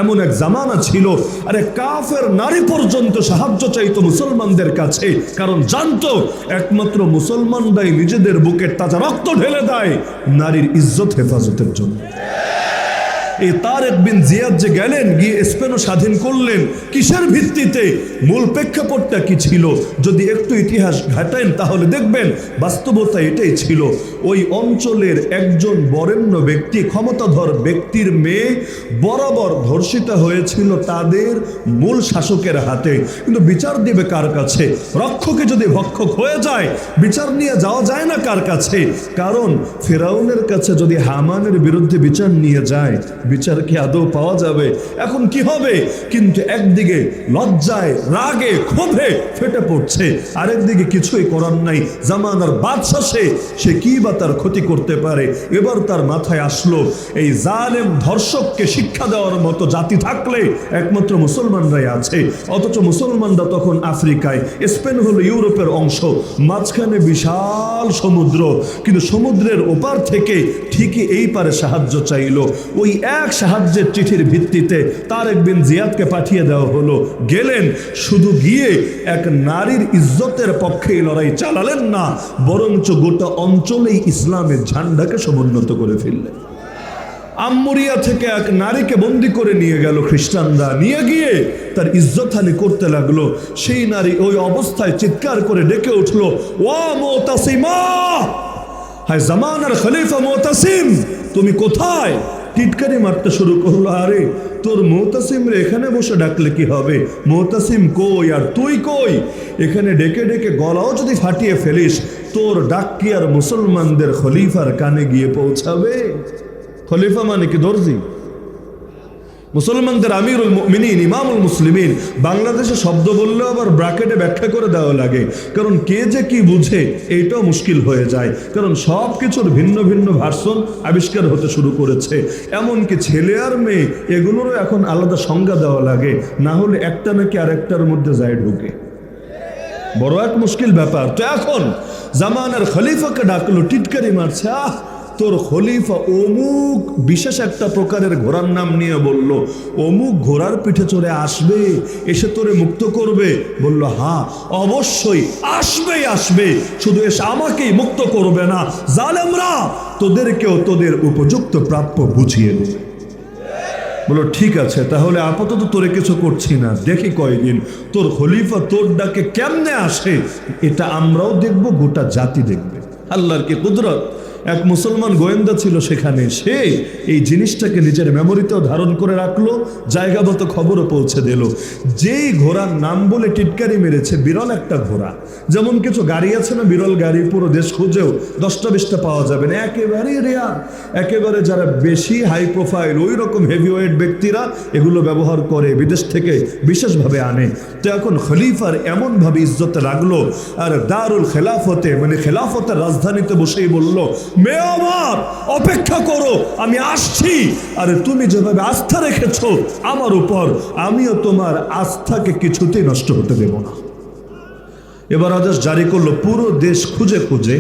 এমন এক জামানা ছিল, আরে কাফের নারী পর্যন্ত সাহায্য চাইতো মুসলমানদের কাছে, কারণ জানতো একমাত্র মুসলমানরাই নিজেদের বুকের তাজা রক্ত ঢেলে দেয় নারীর ইজ্জত হেফাজতের জন্য। এই তারেক বিন জিয়াদ যে গেলেন, গিয়ে স্পেনও স্বাধীন করলেন, কিসের ভিত্তিতে? মূল প্রেক্ষাপটটা কি ছিল? যদি একটু ইতিহাস ঘাটেন তাহলে দেখবেন বাস্তবতা এটাই ছিল। ওই অঞ্চলের একজন বরেণ্য ব্যক্তি, ক্ষমতাধর ব্যক্তির মেয়ে বরাবর ধর্ষিত হয়েছিল তাদের মূল শাসকের হাতে। কিন্তু বিচার দিবে কার কাছে? রক্ষকে যদি ভক্ষক হয়ে যায়, বিচার নিয়ে যাওয়া যায় না কার কাছে? কারণ ফেরাউনের কাছে যদি হামানের বিরুদ্ধে বিচার নিয়ে যায়, বিচার কি আদৌ পাওয়া যাবে? এখন কি হবে? কিন্তু একদিকে লজ্জায় রাগে ক্ষোভে ফেটে পড়ছে, আরেকদিকে কিছুই করার নাই, জামানার বাদশা সে কি বা তার ক্ষতি করতে পারে। এবার তার মাথায় আসলো এই জালেম ধর্ষককে শিক্ষা দেওয়ার মতো জাতি থাকলে একমাত্র মুসলমানরাই আছে। অথচ মুসলমানরা তখন আফ্রিকায়, স্পেন হলো ইউরোপের অংশ, মাঝখানে বিশাল সমুদ্র, কিন্তু সমুদ্রের ওপার থেকে ঠিকই এই পারে সাহায্য চাইল। ওই এক সাহায্যের চিঠির ভিত্তিতে তারেক বিন জিয়াদকে পাঠিয়ে দেওয়া হলো। গেলেন, শুধু গিয়ে এক নারীর ইজ্জতের পক্ষে লড়াই চালালেন না, বরঞ্চ গোটা অঞ্চলেই ইসলামের ঝান্ডাকে সমুন্নত করে ফেললেন। আম্মুরিয়া থেকে এক নারীকে বন্দি করে নিয়ে গেল খ্রিস্টানরা, নিয়ে গিয়ে তার ইজ্জতহানি করতে লাগলো। সেই নারী ওই অবস্থায় চিৎকার করে ডেকে উঠলো, ওয়া মুতাসিমা, হায় জামানার খলিফা মুতাসিম, তুমি কোথায়? টিটকারি মারতে শুরু করলো। আরে তোর মুতাসিম রে এখানে বসে ডাকলে কি হবে? মুতাসিম কই আর তুই কই? এখানে ডেকে ডেকে গলাও যদি ফাটিয়ে ফেলিস, তোর ডাক কি আর মুসলমানদের খলিফার কানে গিয়ে পৌঁছাবে? খলিফা মানে কি দর্জি? মুসলমানদের আমিরুল মুমিনিন, ইমামুল মুসলিমিন। বাংলাদেশে শব্দ বললেও আবার ব্র্যাকেটে ব্যাখ্যা করে দেওয়া লাগে, কারণ কে যে কি বুঝে এইটাও মুশকিল হয়ে যায়। কারণ সব কিছুর ভিন্ন ভিন্ন ভার্সন আবিষ্কার হতে শুরু করেছে। এমনকি ছেলে আর মেয়ে এগুলোরও এখন আলাদা সংজ্ঞা দেওয়া লাগে, না হলে একটা নাকি আরেকটার মধ্যে যায় ঢুকে। বড় এক মুশকিল ব্যাপার। তো এখন জামানার খলিফাকে ডাকলো, টিটকারি মারছে, তোর খলিফা অমুক বিশেষ একটা প্রকারের ঘোড়ার নাম নিয়ে বলল, অমুক ঘোড়ার পিঠে চড়ে আসবে, এসে তোরে মুক্ত করবে। বলল, হ্যাঁ অবশ্যই আসবেই আসবে, শুধু এসে আমাকেই মুক্ত করবে না, জালেমরা তোদেরকেও তোদের উপযুক্ত প্রাপ্য বুঝিয়ে দেবে। বলো ঠিক আছে, তাহলে আপাতত তোরে কিছু করছি না, দেখি কয়দিন তোর খলিফা তোর ডাকে কেমনে আসে, এটা আমরাও দেখব, গোটা জাতি দেখবে। আল্লাহর কি কুদরত! এক মুসলমান গোয়েন্দা ছিল সেখানে, সে এই জিনিসটাকে নিজের মেমোরিতেও ধারণ করে রাখলো, জায়গা মতো খবরও পৌঁছে দিল। যেই ঘোড়ার নাম বলে টিটকারি মেরেছে, বিরল একটা ঘোড়া, যেমন কিছু গাড়ি আছে না বিরল গাড়ি, পুরো দেশ খুঁজেও 10টা-20টা পাওয়া যাবে না, একেবারে রেয়ার, একেবারে যারা বেশি হাই প্রোফাইল ওই রকম হেভিওয়েট ব্যক্তিরা এগুলো ব্যবহার করে, বিদেশ থেকে বিশেষভাবে আনে। তো এখন খলিফার এমনভাবে ইজ্জতে লাগলো, আর দারুল খেলাফতে মানে খেলাফতের রাজধানীতে বসেই বলল, মেয়ে আমার অপেক্ষা করো, আমি আসছি। আরে তুমি যেভাবে আস্থা রেখেছো আমার উপর, আমিও তোমার আস্থাকে কিছুতেই নষ্ট হতে দেব না। এবার আদেশ জারি করলো, পুরো দেশ খুঁজে খুঁজে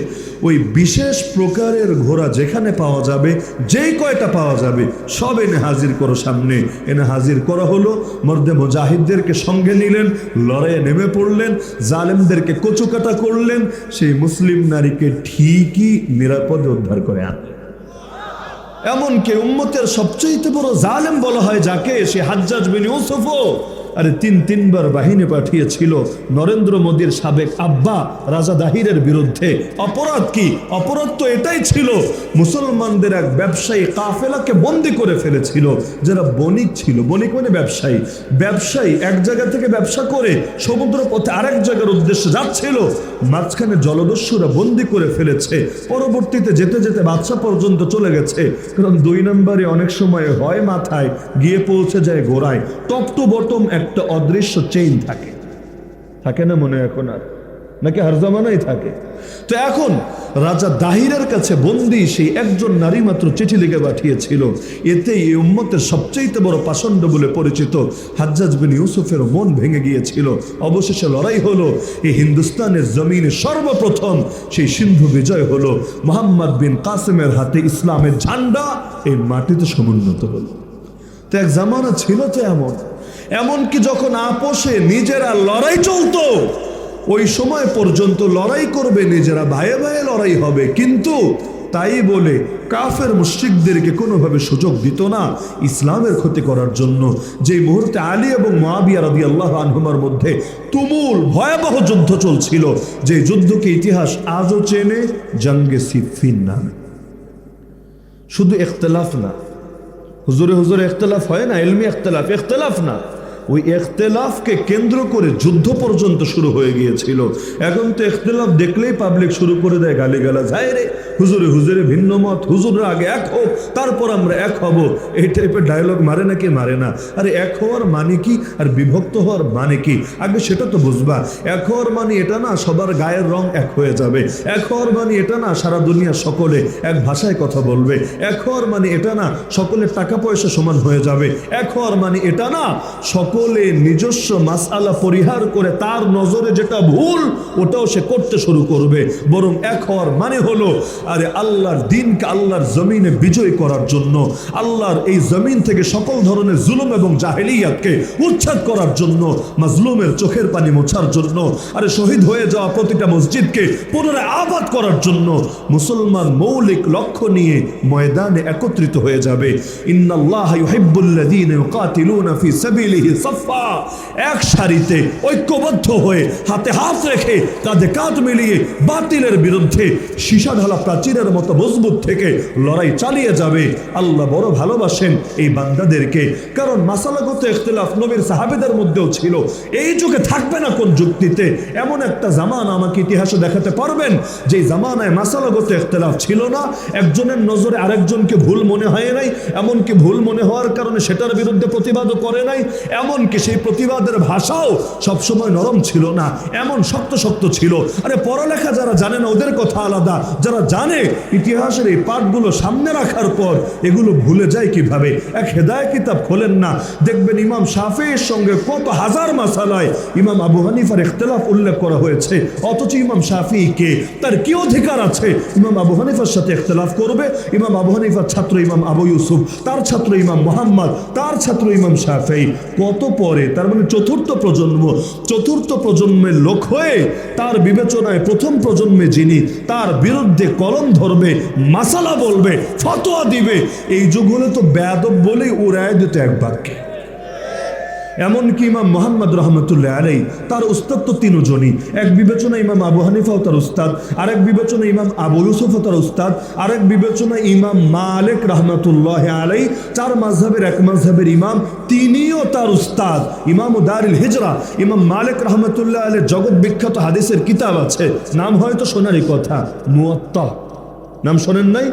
ওই বিশেষ প্রকারের ঘোড়া যেখানে পাওয়া যাবে, যেই কয়টা পাওয়া যাবে সব এনে হাজির করো সামনে। এনে হাজির করা হলো, মর্দে মুজাহিদদেরকে সঙ্গে নিলেন, লড়াইয়ে নেমে পড়লেন, জালেমদেরকে কচুকাটা করলেন, সেই মুসলিম নারীকে ঠিকই নিরাপদে উদ্ধার করে আনলেন। এমনকি উম্মতের সবচেয়ে বড় জালেম বলা হয় যাকে, সে হাজ্জাজ বিন ইউসুফও আরে তিনবার বাহিনী পাঠিয়েছিল নরেন্দ্র মোদীর সাবেক আব্বা রাজা দাহিরের বিরুদ্ধে। অপরাধ কি? অপরাধ তো এটাই ছিল, মুসলমানদের এক ব্যবসায়ী কাফেলাকে বন্দি করে ফেলেছিল, যারা বণিক ছিল। বণিক মানে ব্যবসায়ী। ব্যবসায়ী এক জায়গা থেকে ব্যবসা করে সমুদ্র পথে আরেক জায়গার উদ্দেশ্যে যাচ্ছিল, মাঝখানে জলদস্যুরা বন্দি করে ফেলেছে। পরবর্তীতে যেতে যেতে বাদশা পর্যন্ত চলে গেছে, কারণ 2 নম্বরে অনেক সময় হয় মাথায় গিয়ে পৌঁছে যায় গোড়ায়। টপ টু বটম একটা অদৃশ্য চেইন থাকে না মনে এখন আর, নাকি হার জামানাই থাকে। তো এখন রাজা দাহিরের কাছে বন্দী সেই একজন নারী মাত্র চিঠি লিখে পাঠিয়েছিল। এতে এই উম্মতের সবচেয়ে বড় পাষণ্ড বলে পরিচিত হাজ্জাজ বিন ইউসুফের মন ভেঙে গিয়েছিল। অবশেষে লড়াই হলো, এই হিন্দুস্তানের জমিনে সর্বপ্রথম সেই সিন্ধু বিজয় হলো, মোহাম্মদ বিন কাসেমের হাতে ইসলামের ঝান্ডা এই মাটিতে সমুন্নত হলো। তো এক জামানা ছিল তো এমনকি যখন আপোষে নিজেরা লড়াই চলতো, ওই সময় পর্যন্ত লড়াই করবে নিজেরা, ভাইয়ে ভাইয়ে লড়াই হবে, কিন্তু তাই বলে কাফের মুশরিকদেরকে কোনোভাবে সুযোগ দিত না ইসলামের ক্ষতি করার জন্য। যে মুহূর্তে আলী এবং মুআবিয়া রাদিয়াল্লাহু আনহুমার মধ্যে তুমুল ভয়াবহ যুদ্ধ চলছিল, যে যুদ্ধকে ইতিহাস আজও চেনে জঙ্গে সিফিন নামে। শুধু ইখতিলাফ না, হুজুরে হুজুরে ইখতিলাফ হয় না, ইলমি ইখতিলাফ না, ওই ইখতিলাফকে কেন্দ্র করে যুদ্ধ পর্যন্ত শুরু হয়ে গিয়েছিল। এখন তো ইখতিলাফ দেখলেই পাবলিক শুরু করে দেয় গালিগালাজ, হায় রে হুজুরে হুজুরে ভিন্ন মত, হুজুররা আগে এক হোক তারপর আমরা এক হব, এই টাইপের ডায়লগ মারে নাকি মারে না? আরে এক হওয়ার মানে কি আর বিভক্ত হওয়ার মানে কি আগে সেটা তো বুঝবা। এক হওয়ার মানে এটা না সবার গায়ের রং এক হয়ে যাবে, এক হওয়ার মানে এটা না সারা দুনিয়া সকলে এক ভাষায় কথা বলবে, এক হওয়ার মানে এটা না সকলের টাকা পয়সা সমান হয়ে যাবে, এক হওয়ার মানে এটা না সকলে নিজস্ব মাসআলা পরিহার করে তার নজরে যেটা ভুল ওটাও সে করতে শুরু করবে। বরং এক হওয়ার মানে হলো আরে আল্লাহর দ্বীনকে আল্লাহর জমিনে বিজয় করার জন্য, আল্লাহর এই জমিন থেকে সকল ধরনের জুলুম এবং জাহেলিয়াতকে উচ্ছেদ করার জন্য, মাজলুমের চোখের পানি মোছার জন্য, আরে শহীদ হয়ে যাওয়া প্রতিটা মসজিদকে পুনরায় আবাদ করার জন্য মুসলমান মৌলিক লক্ষ্য নিয়ে ময়দানে একত্রিত হয়ে যাবে। ইন্নাল্লাহা ইউহিব্বুল্লাযীনা ইউকাতিলুনা ফি সাবিলিহি সাফা, এক সারিতে ঐক্যবদ্ধ হয়ে হাতে হাত রেখে কাঁধে কাঁধ মিলিয়ে বাতিলের বিরুদ্ধে সীসা ঢালা প্রাচীরের মতো মজবুত থেকে লড়াই চালিয়ে যাবে। আল্লাহ বড় ভালোবাসেন এই বান্দাদেরকে, কারণ মাসালাগত ইখতিলাফ নবীর সাহাবীদের মধ্যেও ছিল। এই যুগে থাকবে না কোন যুক্তিতে এমন একটা জামানা আমাকে ইতিহাসে দেখাতে পারবেন যে জামানায় মাসালাগত ইখতিলাফ ছিল না, একজনের নজরে আরেকজনকে ভুল মনে হয় নাই, এমনকি ভুল মনে হওয়ার কারণে সেটার বিরুদ্ধে প্রতিবাদও করে নাই, এমনকি সেই প্রতিবাদের ভাষাও সবসময় নরম ছিল না, এমন শক্ত শক্ত ছিল। আরে পড়ালেখা যারা জানে না ওদের কথা আলাদা, যারা জানে ইতিহাসের এই পাঠগুলো সামনে রাখার পর এগুলো ভুলে যায় কিভাবে? এক হেদায়েত কিতাব খোলেন না, দেখবেন ইমাম শাফিঈর সঙ্গে কত হাজার মাসালায় ইমাম আবু হানিফার ইখতিলাফ উল্লেখ করা হয়েছে, অথচ ইমাম শাফিঈ কে, তার কি অধিকার আছে ইমাম আবু হানিফার সাথে ইখতিলাফ করবে? ইমাম আবু হানিফার ছাত্র ইমাম আবু ইউসুফ, তার ছাত্র ইমাম মুহাম্মদ, তার ছাত্র ইমাম শাফিঈ, কত পরে, তার মানে চতুর্থ প্রজন্মের লোক হয়ে তার বিবেচনায় প্রথম প্রজন্মে যিনি তার বিরুদ্ধে কলম ধরবে, মাসালা বলবে, ফতোয়া দিবে, এই যুগ হলে তো বেয়াদব বলেই উড়ায় দিত একবারকে। এমনকি ইমাম মুহাম্মদ রহমতুল্লাহ আলাইহি তার উস্তাদ তো তিনজনই, এক বিবেচনা ইমাম আবু হানিফাও তার উস্তাদ, আরেক বিবেচনা ইমাম আবু ইউসুফও তার উস্তাদ, আরেক বিবেচনা ইমাম মালিক রহমতুল্লাহ আলাইহি চার মাযহাবের এক মাযহাবের ইমাম, তিনিও তার উস্তাদ। ইমাম দারুল হিজরা ইমাম মালিক রহমতুল্লাহ আলাইহি জগৎ বিখ্যাত হাদিসের কিতাব আছে, নাম হয়তো শোনারই কথা, মুয়াত্তা, নাম শোনেন নাই?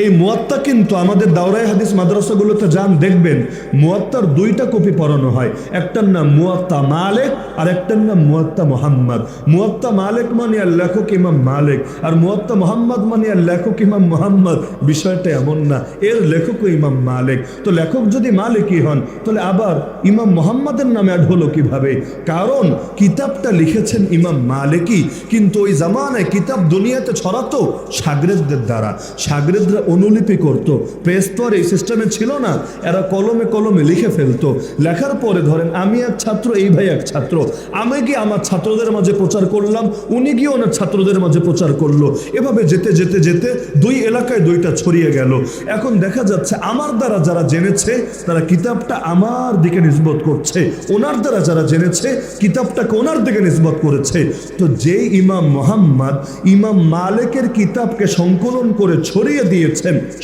এই মুয়াত্তা কিন্তু আমাদের দাওরায়ে হাদিস মাদ্রাসাগুলোতে যান দেখবেন মুয়াত্তার দুইটা কপি পড়ানো হয়, একটার নাম মুয়াত্তা মালিক আর একটার নাম মুয়াত্তা মুহাম্মদ। মুয়াত্তা মালিক মানে আর লেখক ইমাম মালিক, আর মুয়াত্তা মুহাম্মদ মানে আর লেখক ইমাম মুহাম্মদ। বিষয়টা এমন না, এর লেখকও ইমাম মালিক। তো লেখক যদি মালিকই হন তাহলে আবার ইমাম মুহাম্মদের নামে অ্যাড হলো কিভাবে? কারণ কিতাবটা লিখেছেন ইমাম মালিকই, কিন্তু ওই জামানায় কিতাব দুনিয়াতে ছড়াতো শাগরেদদের দ্বারা, শাগরেদরা অনুলিপি করতো, প্রেস তো আর এই সিস্টেমে ছিল না, এরা কলমে কলমে লিখে ফেলতো। লেখার পরে ধরেন আমি এক ছাত্র, এই ভাই এক ছাত্র, আমি গিয়ে আমার ছাত্রদের মাঝে প্রচার করলাম, উনি গিয়ে ওনার ছাত্রদের মাঝে প্রচার করলো, এভাবে যেতে যেতে যেতে দুই এলাকায় দুইটা ছড়িয়ে গেল। এখন দেখা যাচ্ছে আমার দ্বারা যারা জেনেছে তারা কিতাবটা আমার দিকে নিসবত করছে, ওনার দ্বারা যারা জেনেছে কিতাবটাকে ওনার দিকে নিসবত করেছে। তো যেই ইমাম মুহাম্মদ ইমাম মালিকের কিতাবকে সংকলন করে ছড়িয়ে দিয়েছে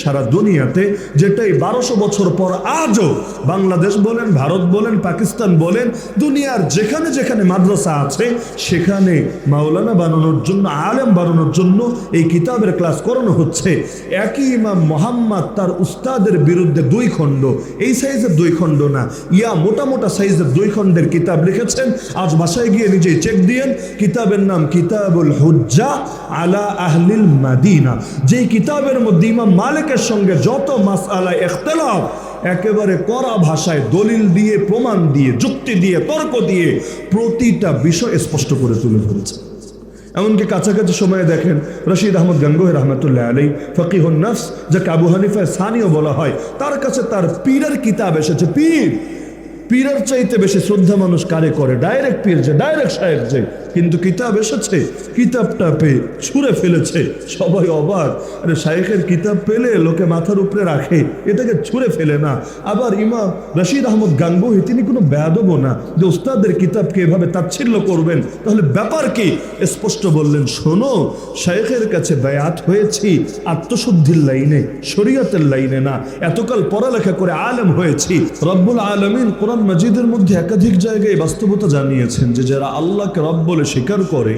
সারা দুনিয়াতে, যেটাই 1200 বছর পর আজও বাংলাদেশ বলেন, ভারত বলেন, পাকিস্তান বলেন, দুনিয়ার যেখানে যেখানে মাদ্রাসা আছে সেখানে মাওলানা বানানোর জন্য, আলেম বানানোর জন্য এই কিতাবের ক্লাস করানো হচ্ছে। একই ইমাম মুহাম্মদ তার উস্তাদের বিরুদ্ধে 2 খণ্ড, এই সাইজের 2 খণ্ড না, ইয়া মোটা মোটা সাইজের 2 খণ্ডের কিতাব লিখেছেন। আজ বাসায় গিয়ে নিজেই চেক দিয়েন, কিতাবের নাম কিতাবুল হুজ্জা আলা আহলিল মাদিনা। যেই কিতাবের মধ্যে ইমাম মালিকের সঙ্গে যত মাসআলা ইখতিলাফ একেবারে কড়া ভাষায় দলিল দিয়ে, প্রমাণ দিয়ে, যুক্তি দিয়ে, তর্ক দিয়ে প্রতিটা বিষয় স্পষ্ট করে তুলে ধরেছে। এমনকি কাছাকাছি সময়ে দেখেন রশিদ আহমদ গাঙ্গুহি রহমতুল্লাহ আলাই ফকিহুন নফস, যাকে আবু হানিফা সানিও বলা হয়, তার কাছে তার পীরের কিতাব এসেছে। পীরের চাইতে বেশি শ্রদ্ধা মানুষ কারে করে? ডাইরেক্ট পীর যে, ডাইরেক্ট শায়েখ যে, কিন্তু কিতাব এসেছে, কিতাবটা পেয়ে ছুঁড়ে ফেলেছে। সবাই অবাক। আরে শায়েখের কিতাব পেলে লোকে মাথার উপরে রাখে, এটাকে ছুঁড়ে ফেলে না। আবার ইমাম রশিদ আহমদ গাঙ্গুহি তিনি কোনো বেয়াদবও না যে উস্তাদের কিতাবকে এভাবে তাচ্ছিল্য করবেন। তাহলে ব্যাপার কি? স্পষ্ট বললেন, শোনো, শায়েখের কাছে বায়াত হয়েছি আত্মশুদ্ধির লাইনে, শরীয়তের লাইনে না। এতকাল পড়ালেখা করে আলেম হয়েছি। রব্বুল আলামিন কোরআন মাজিদের মধ্যে একাধিক জায়গায় বাস্তবতা জানিয়েছেন যে যারা আল্লাহকে রব বলে স্বীকার করে,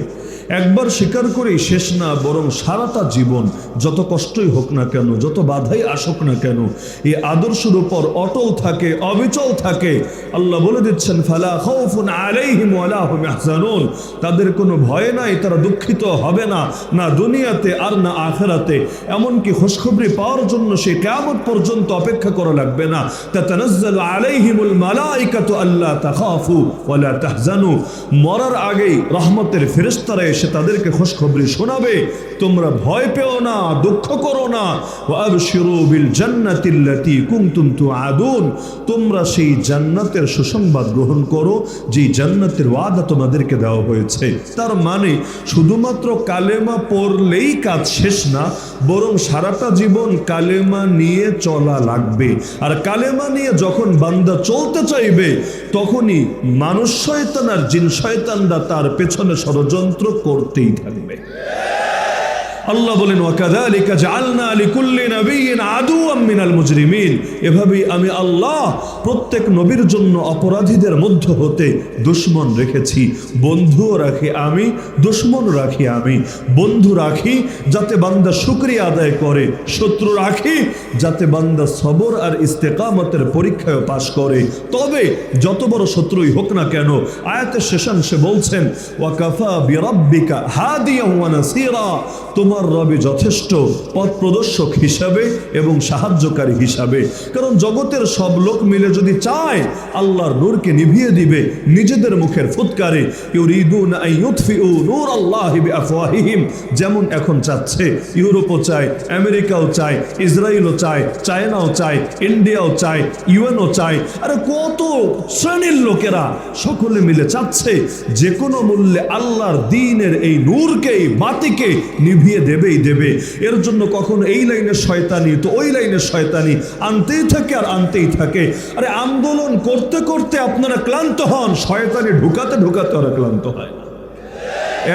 একবার স্বীকার করেই শেষ না, বরং সারাটা জীবন যত কষ্টই হোক না কেন, যত বাধাই আসুক না কেন, এই আদর্শের উপর অটল থাকে, অবিচল থাকে। আল্লাহ বলে দিচ্ছেন, ফালা খাউফুন আলাইহিম ওয়ালা হুম ইয়াহজানুন, তাদের কোনো ভয় নাই, তারা দুঃখিত হবে না, না দুনিয়াতে আর না আখিরাতে। এমনকি খুশখবরি পাওয়ার জন্য সে কিয়ামত পর্যন্ত অপেক্ষা করা লাগবে না। তাতানাজ্জালু আলাইহিমুল মালাইকাতু আল্লা তাখাফু ওয়ালা তাহজানু, মরার আগেই রহমতের ফেরেশতারা এসে তাদেরকে খুশখবরি শোনাবে, তোমরা ভয় পেও না, দুঃখ করো না। ওয়া আবশিরু বিল জান্নাতিল্লাতী কুনতুম তুআদুন, তোমরা সেই জান্নাতের সুসংবাদ গ্রহণ করো যে জান্নাতের ওয়াদা তোমাদেরকে দেওয়া হয়েছে। তার মানে শুধুমাত্র কালেমা পড়লেই কাজ শেষ না, বরং সারাটা জীবন কালেমা নিয়ে চলা লাগবে। আর কালেমা নিয়ে যখন বান্দা চলতে চাইবে, তখনই মানুষ শয়তান আর জিন শয়তানরা তার পেছনে ষড়যন্ত্র করতেই থাকবে। আল্লাহ বলেন, ওয়াকাযালিকা জাআলনা লিকুল্লি নাবিয়্যিন আদুওয়াম মিনাল মুজরিমিন, এভাবেই আমি আল্লাহ প্রত্যেক নবীর জন্য অপরাধীদের মধ্য হতে দুশমন রেখেছি। বন্ধুও রাখি আমি, দুশমন রাখি আমি। বন্ধু রাখি যাতে বান্দা শুকরিয়া আদায় করে, শত্রু রাখি যাতে বান্দা সবর আর ইস্তেকামতের পরীক্ষায় পাশ করে। তবে যত বড় শত্রুই হোক না কেন, আয়াতের শেষাংশে বলছেন, ওয়াকাফা বিরাব্বিকা হাদিয়ান ওয়া নাসীরা, তোমার রবি যথেষ্ট পথ প্রদর্শক হিসাবে এবং সাহায্যকারী হিসাবে। কারণ জগতের সব লোক মিলে যদি চায় আল্লাহর নূরকে নিভিয়ে দিবে নিজেদের মুখের ফুৎকারে, ইউরিদুনা আন ইউতফিউ নূরাল্লাহি বিআফওয়াহিহিম, যেমন এখন চাচ্ছে, ইউরোপও চায়, আমেরিকাও চায়, ইসরায়েলও চায়, চায়নাও চায়, ইন্ডিয়াও চায়, ইউএনও চায়। আরে কত শ্রেণীর লোকেরা সকলে মিলে চাচ্ছে যে কোনো মূল্যে আল্লাহর দ্বীনের এই নূরকে, এই বাতিকে নিভিয়ে দেবেই দেবে। এর জন্য কখনো এই লাইনের শয়তানি তো ওই লাইনের শয়তানি আনতেই থাকে আর আনতেই থাকে। আরে আন্দোলন করতে করতে আপনারা ক্লান্ত হন, শয়তানি ঢুকাতে ঢুকাতে ওরা ক্লান্ত হয় না।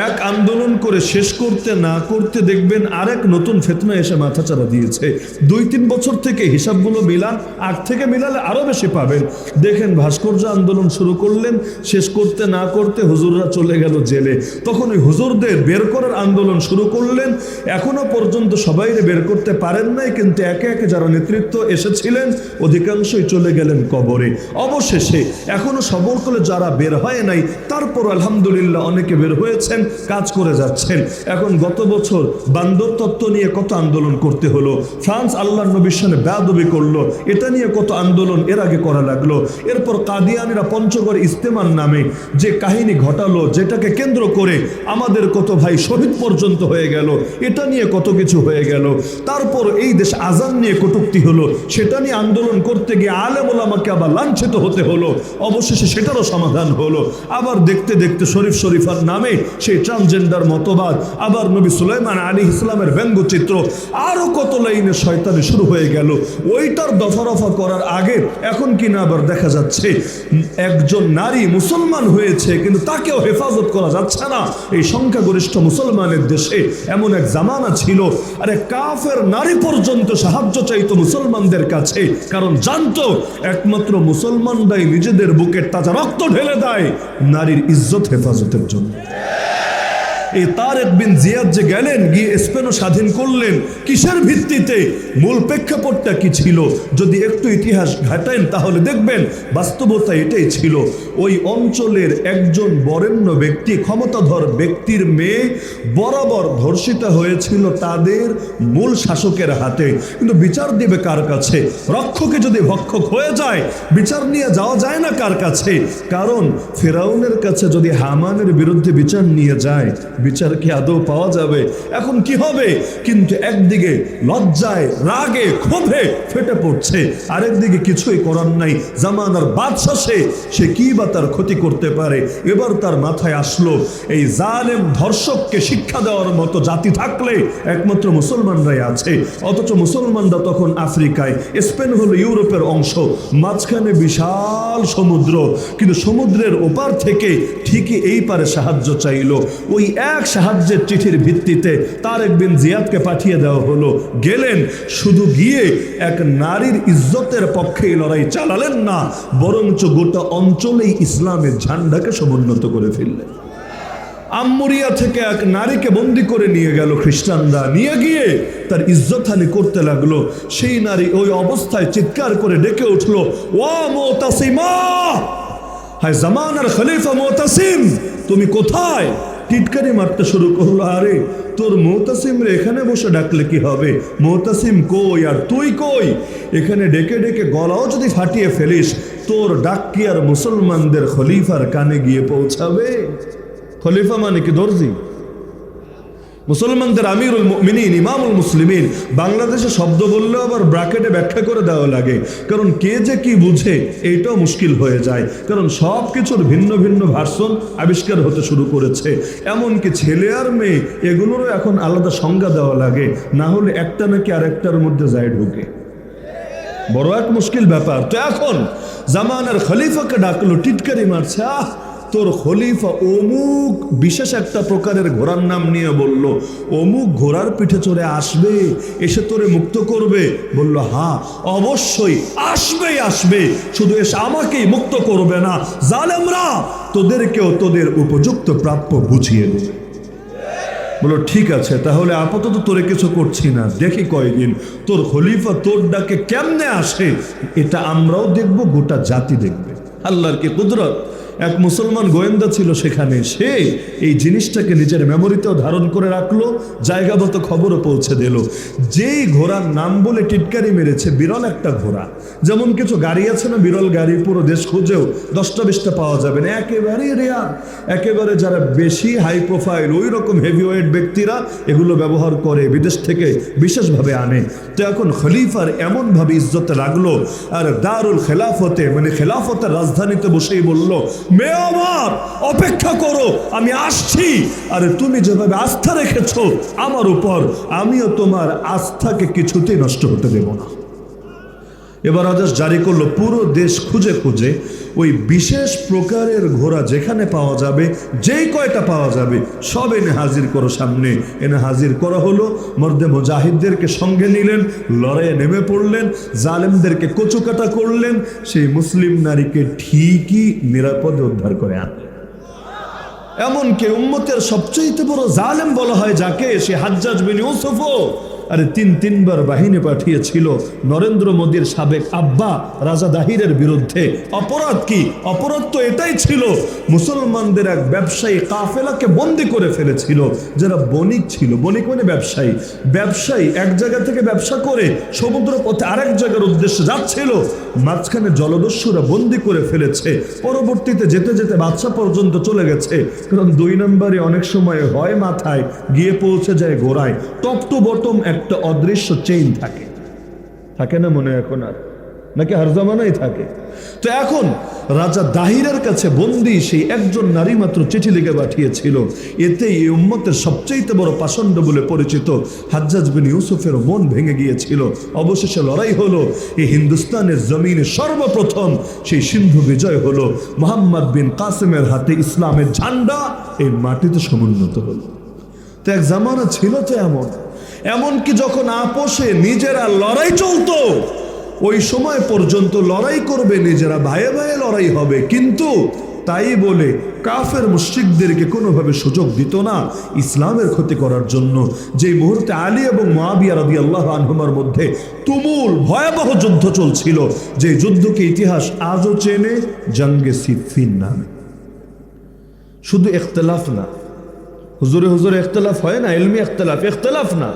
এক আন্দোলন করে শেষ করতে না করতে দেখবেন আরেক নতুন ফিতনা এসে মাথাচাড়া দিয়েছে। 2-3 বছর থেকে হিসাবগুলো মিলান, আগ থেকে মিলালে আরো বেশি পাবেন। দেখেন ভাস্কর্য আন্দোলন শুরু করলেন, শেষ করতে না করতে হুজুররা চলে গেল জেলে। তখন ওই হুজুরদের বের করার আন্দোলন শুরু করলেন, এখনো পর্যন্ত সবাই বের করতে পারেন নাই, কিন্তু একে একে যারা নেতৃত্ব এসেছিলেন অধিকাংশই চলে গেলেন কবরে। অবশেষে এখনো সবর করে যারা বের হয় নাই, তারপর আলহামদুলিল্লাহ অনেকে বের হয়েছেন, কাজ করে যাচ্ছেন। এখন গত বছর বান্দর তত্ত্ব নিয়ে কত আন্দোলন করতে হলো, ফ্রান্স আল্লাহর নবীর সামনে বেয়াদবি করলো, এটা নিয়ে কত আন্দোলন এর আগে করা লাগলো। এরপর কাদিয়ানিরা পঞ্চগড় ইস্তেমার নামে যে কাহিনী ঘটালো, যেটাকে কেন্দ্র করে আমাদের কত ভাই শহীদ পর্যন্ত হয়ে গেল, এটা নিয়ে কত কিছু হয়ে গেল। তারপর এই দেশ আজান নিয়ে কটূক্তি হলো, সেটা নিয়ে আন্দোলন করতে গিয়ে আলেম ওলামাকে আবার লাঞ্ছিত হতে হলো। অবশেষে সেটারও সমাধান হলো। আবার দেখতে দেখতে শরীফার নামে সেই ট্রান্সজেন্ডার মতবাদ, আবার নবী সুলাইমান আলাইহিস সালামের ব্যঙ্গচিত্র, আরো কত লাইনে শয়তানি শুরু হয়ে গেল। ওইটার দফা করার আগে এখন কিনা আবার দেখা যাচ্ছে একজন নারী মুসলমান হয়েছে, কিন্তু তাকেও হেফাজত করা যাচ্ছে না। এই সংখ্যাগরিষ্ঠ মুসলমানের দেশে এমন এক জামানা ছিল, আরে কাফের নারী পর্যন্ত সাহায্য চাইতো মুসলমানদের কাছে, কারণ জানতো একমাত্র মুসলমানরাই নিজেদের বুকের তাজা রক্ত ঢেলে দেয় নারীর ইজ্জত হেফাজতের জন্য। এই তারেক বিন জিয়াদ যে গেলেন, গিয়ে স্পেনও স্বাধীন করলেন, কিসের ভিত্তিতে? মূল প্রেক্ষাপটটা কি ছিল? যদি একটু ইতিহাস ঘাটেন তাহলে দেখবেন বাস্তবতা এটাই ছিল। ওই অঞ্চলের একজন বরেণ্য ব্যক্তি, ক্ষমতাধর ব্যক্তির মেয়ে বরাবর ধর্ষিতা হয়েছিল তাদের মূল শাসকের হাতে। কিন্তু বিচার দিবে কার কাছে? রক্ষকে যদি ভক্ষক হয়ে যায়, বিচার নিয়ে যাওয়া যায় না কার কাছে? কারণ ফেরাউনের কাছে যদি হামানের বিরুদ্ধে বিচার নিয়ে যায়, বিচার কি আদৌ পাওয়া যাবে? এখন কি হবে? কিন্তু একদিকে লজ্জায় রাগে ক্ষোভে ফেটে পড়ছে, আরেকদিকে কিছুই করার নাই, জামানার বাদশা সে কি বা তার ক্ষতি করতে পারে। এবার তার মাথায় আসলো এই জালেম ধর্ষককে শিক্ষা দেওয়ার মতো জাতি থাকলে একমাত্র মুসলমানরাই আছে। অথচ মুসলমানরা তখন আফ্রিকায়, স্পেন হলো ইউরোপের অংশ, মাঝখানে বিশাল সমুদ্র, কিন্তু সমুদ্রের ওপার থেকে ঠিকই এই পারে সাহায্য চাইল। ওই এক সাহায্যের চিঠির ভিত্তিতে তারেক বিন জিয়াদকে পাঠিয়ে দেওয়া হলো। গেলেন, শুধু গিয়ে এক নারীর ইজ্জতের পক্ষে লড়াই চালালেন না, বরঞ্চ গোটা অঞ্চলেই ইসলামের ঝান্ডাকে সমুন্নত করে ফেললেন। আম্মুরিয়া থেকে এক নারীকে বন্দি করে নিয়ে গেল খ্রিস্টানরা, নিয়ে গিয়ে তার ইজ্জতহানি করতে লাগলো। সেই নারী ওই অবস্থায় চিৎকার করে ডেকে উঠলো, ওয়া মুতাসিমা, হায় জামানার খলিফা মুতাসিম, তুমি কোথায়? টিটকারি মারতে শুরু করলো। আরে তোর মুতাসিম রে এখানে বসে ডাকলে কি হবে? মুতাসিম কই আর তুই কই? এখানে ডেকে ডেকে গলাও যদি ফাটিয়ে ফেলিস, তোর ডাক কি আর মুসলমানদের খলিফার কানে গিয়ে পৌঁছাবে? খলিফা মানে কি দর্জি? মুসলমানদের আমিরুল মুমিনিন, ইমামুল মুসলিমিন। বাংলাদেশে শব্দ বললেও আবার ব্র্যাকেটে ব্যাখ্যা করে দেওয়া লাগে, কারণ কে যে কি বুঝে এইটাও মুশকিল হয়ে যায়। কারণ সব কিছুর ভিন্ন ভিন্ন ভার্সন আবিষ্কার হতে শুরু করেছে। এমনকি ছেলে আর মেয়ে এগুলোরও এখন আলাদা সংজ্ঞা দেওয়া লাগে, না হলে একটা নাকি আরেকটার মধ্যে যায় ঢুকে। বড় এক মুশকিল ব্যাপার। তো এখন জামানার খলিফাকে ডাকলো, টিটকারি মারছে, তোর খলিফা অমুক বিশেষ একটা প্রকারের ঘোড়ার নাম নিয়ে বলল, অমুক ঘোড়ার পিঠে চড়ে আসবে, এসে তোরে মুক্ত করবে। বলল, হ্যাঁ অবশ্যই আসবেই আসবে, শুধু এসে আমাকেই মুক্ত করবে না, জালেমরা তোদেরকেও তোদের উপযুক্ত প্রাপ্য বুঝিয়ে দেবে। বলো ঠিক আছে, তাহলে আপাতত তোরে কিছু করছি না, দেখি কয়দিন তোর খলিফা তোর ডাকে কেমনে আসে, এটা আমরাও দেখব, গোটা জাতি দেখবে। আল্লাহর কি কুদরত। এক মুসলমান গোয়েন্দা ছিল সেখানে, সে এই জিনিসটাকে নিজের মেমোরিতেও ধারণ করে রাখলো, জায়গা মতো খবরও পৌঁছে দিল। যেই ঘোড়ার নাম বলে টিটকারি মেরেছে, বিরল একটা ঘোড়া, যেমন কিছু গাড়ি আছে না বিরল গাড়ি, পুরো দেশ খুঁজেও 10টা-20টা পাওয়া যাবে না, একেবারেই রেয়ার। একেবারে যারা বেশি হাই প্রোফাইল, ওই রকম হেভিওয়েট ব্যক্তিরা এগুলো ব্যবহার করে, বিদেশ থেকে বিশেষভাবে আনে। তো এখন খলিফার এমনভাবে ইজ্জতে লাগলো, আর দারুল খেলাফতে মানে খেলাফতের রাজধানীতে বসেই বলল, মেয়ে আমার অপেক্ষা করো, আমি আসছি। আরে তুমি যেভাবে আস্থা রেখেছো আমার উপর, আমিও তোমার আস্থাকে কিছুতেই নষ্ট হতে দেব না। এবার আদেশ জারি করলো, পুরো দেশ খুঁজে খুঁজে ওই বিশেষ প্রকারের ঘোড়া যেখানে পাওয়া যাবে, যেই কয়টা পাওয়া যাবে সব এনে হাজির করো সামনে। এনে হাজির করা হলো, মর্দে মুজাহিদদেরকে সঙ্গে নিলেন, লড়াইয়ে নেমে পড়লেন, জালেমদেরকে কচুকাটা করলেন, সেই মুসলিম নারীকে ঠিকই নিরাপদে উদ্ধার করে আনলেন। এমনকি উম্মতের সবচেয়ে বড় জালেম বলা হয় যাকে, সে হাজ্জাজ বিন ইউসুফও আরে তিনবার বাহিনী পাঠিয়েছিল নরেন্দ্র মোদীর সাবেক আব্বা রাজা দাহিরের বিরুদ্ধে। অপরাধ কি? অপরাধ তো এটাই ছিল, মুসলমানদের এক ব্যবসায়ী কাফেলাকে বন্দি করে ফেলেছিল, যারা বণিক ছিল। বণিক মানে ব্যবসায়ী। ব্যবসায়ী এক জায়গা থেকে ব্যবসা করে সমুদ্র পথে আরেক জায়গার উদ্দেশ্যে যাচ্ছিল, মাঝখানে জলদস্যুরা বন্দি করে ফেলেছে। পরবর্তীতে যেতে যেতে বাদশা পর্যন্ত চলে গেছে, কারণ 2 নম্বরে অনেক সময় হয় মাথায় গিয়ে পৌঁছে যায় গোড়ায়। টপ টু বটম একটা অদৃশ্য চেইন থাকে, থাকে না মনে এখন আর, নাকি হার জামানাই থাকে। তো এখন রাজা দাহিরের কাছে বন্দী সেই একজন নারী মাত্র চিঠি লিখে পাঠিয়েছিল। এতে এই উম্মতের সবচেয়ে বড় পাষণ্ড বলে পরিচিত হাজ্জাজ বিন ইউসুফের মন ভেঙে গিয়েছিল। অবশেষে লড়াই হলো, এই হিন্দুস্তানের জমিনে সর্বপ্রথম সেই সিন্ধু বিজয় হলো, মোহাম্মদ বিন কাসেমের হাতে ইসলামের ঝান্ডা এই মাটিতে সমুন্নত হলো। তো এক জামানা ছিল তো এমনকি যখন আপোষে নিজেরা লড়াই চলতো, ওই সময় পর্যন্ত লড়াই করবে নিজেরা, ভাইয়ে ভাইয়ে লড়াই হবে, কিন্তু তাই বলে কাফের মুশরিকদেরকে কোনোভাবে সুযোগ দিত না ইসলামের ক্ষতি করার জন্য। যেই মুহূর্তে আলী এবং মুআবিয়া রাদিয়াল্লাহু আনহুমার মধ্যে তুমুল ভয়াবহ যুদ্ধ চলছিল, যে যুদ্ধকে ইতিহাস আজও চেনে জঙ্গে সিফফিন নামে। শুধু ইখতিলাফ না, হুজুরে হুজুরে ইখতিলাফ হয় না, ইলমি ইখতিলাফ না,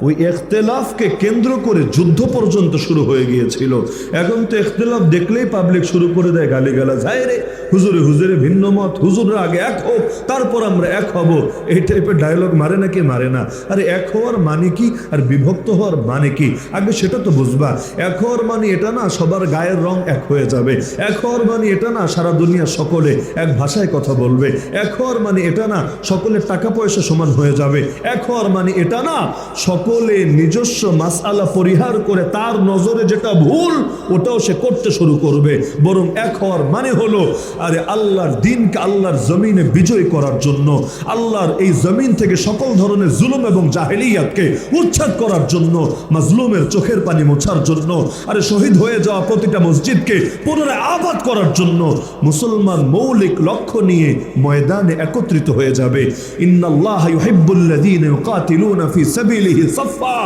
ওই ইখতিলাফকে কেন্দ্র করে যুদ্ধ পর্যন্ত শুরু হয়ে গিয়েছিল। এখন তো ইখতিলাফ দেখলেই পাবলিক শুরু করে দেয় গালিগালাজ, হায় রে হুজুরে হুজুরে ভিন্ন মত, হুজুররা আগে এক হোক তারপর আমরা এক হব, এই টাইপের ডায়লগ মারে নাকি মারে না? আরে এক হওয়ার মানে কি আর বিভক্ত হওয়ার মানে কি আগে সেটা তো বুঝবা। এক হওয়ার মানে এটা না সবার গায়ের রং এক হয়ে যাবে, এক হওয়ার মানে এটা না সারা দুনিয়া সকলে এক ভাষায় কথা বলবে, এক হওয়ার মানে এটা না সকলের টাকা পয়সা সমান হয়ে যাবে, এক হওয়ার মানে এটা না সকলে নিজস্ব মাসআলা পরিহার করে তার নজরে যেটা ভুল ওটাও সে করতে শুরু করবে। বরং এক হওয়ার মানে হলো আরে আল্লাহর দ্বীনকে আল্লাহর জমিনে বিজয় করার জন্য, আল্লাহর এই জমিন থেকে সকল ধরনের জুলুম এবং জাহেলিয়াতকে উচ্ছেদ করার জন্য, মাজলুমের চোখের পানি মোছার জন্য, আরে শহীদ হয়ে যাওয়া প্রতিটা মসজিদকে পুনরায় আবাদ করার জন্য মুসলমান মৌলিক লক্ষ্য নিয়ে ময়দানে একত্রিত হয়ে যাবে। ইন্নাল্লাহা ইউহিব্বুল্লাযীনা ইউকাতিলুনা ফি সাবিলিহি সাফফা,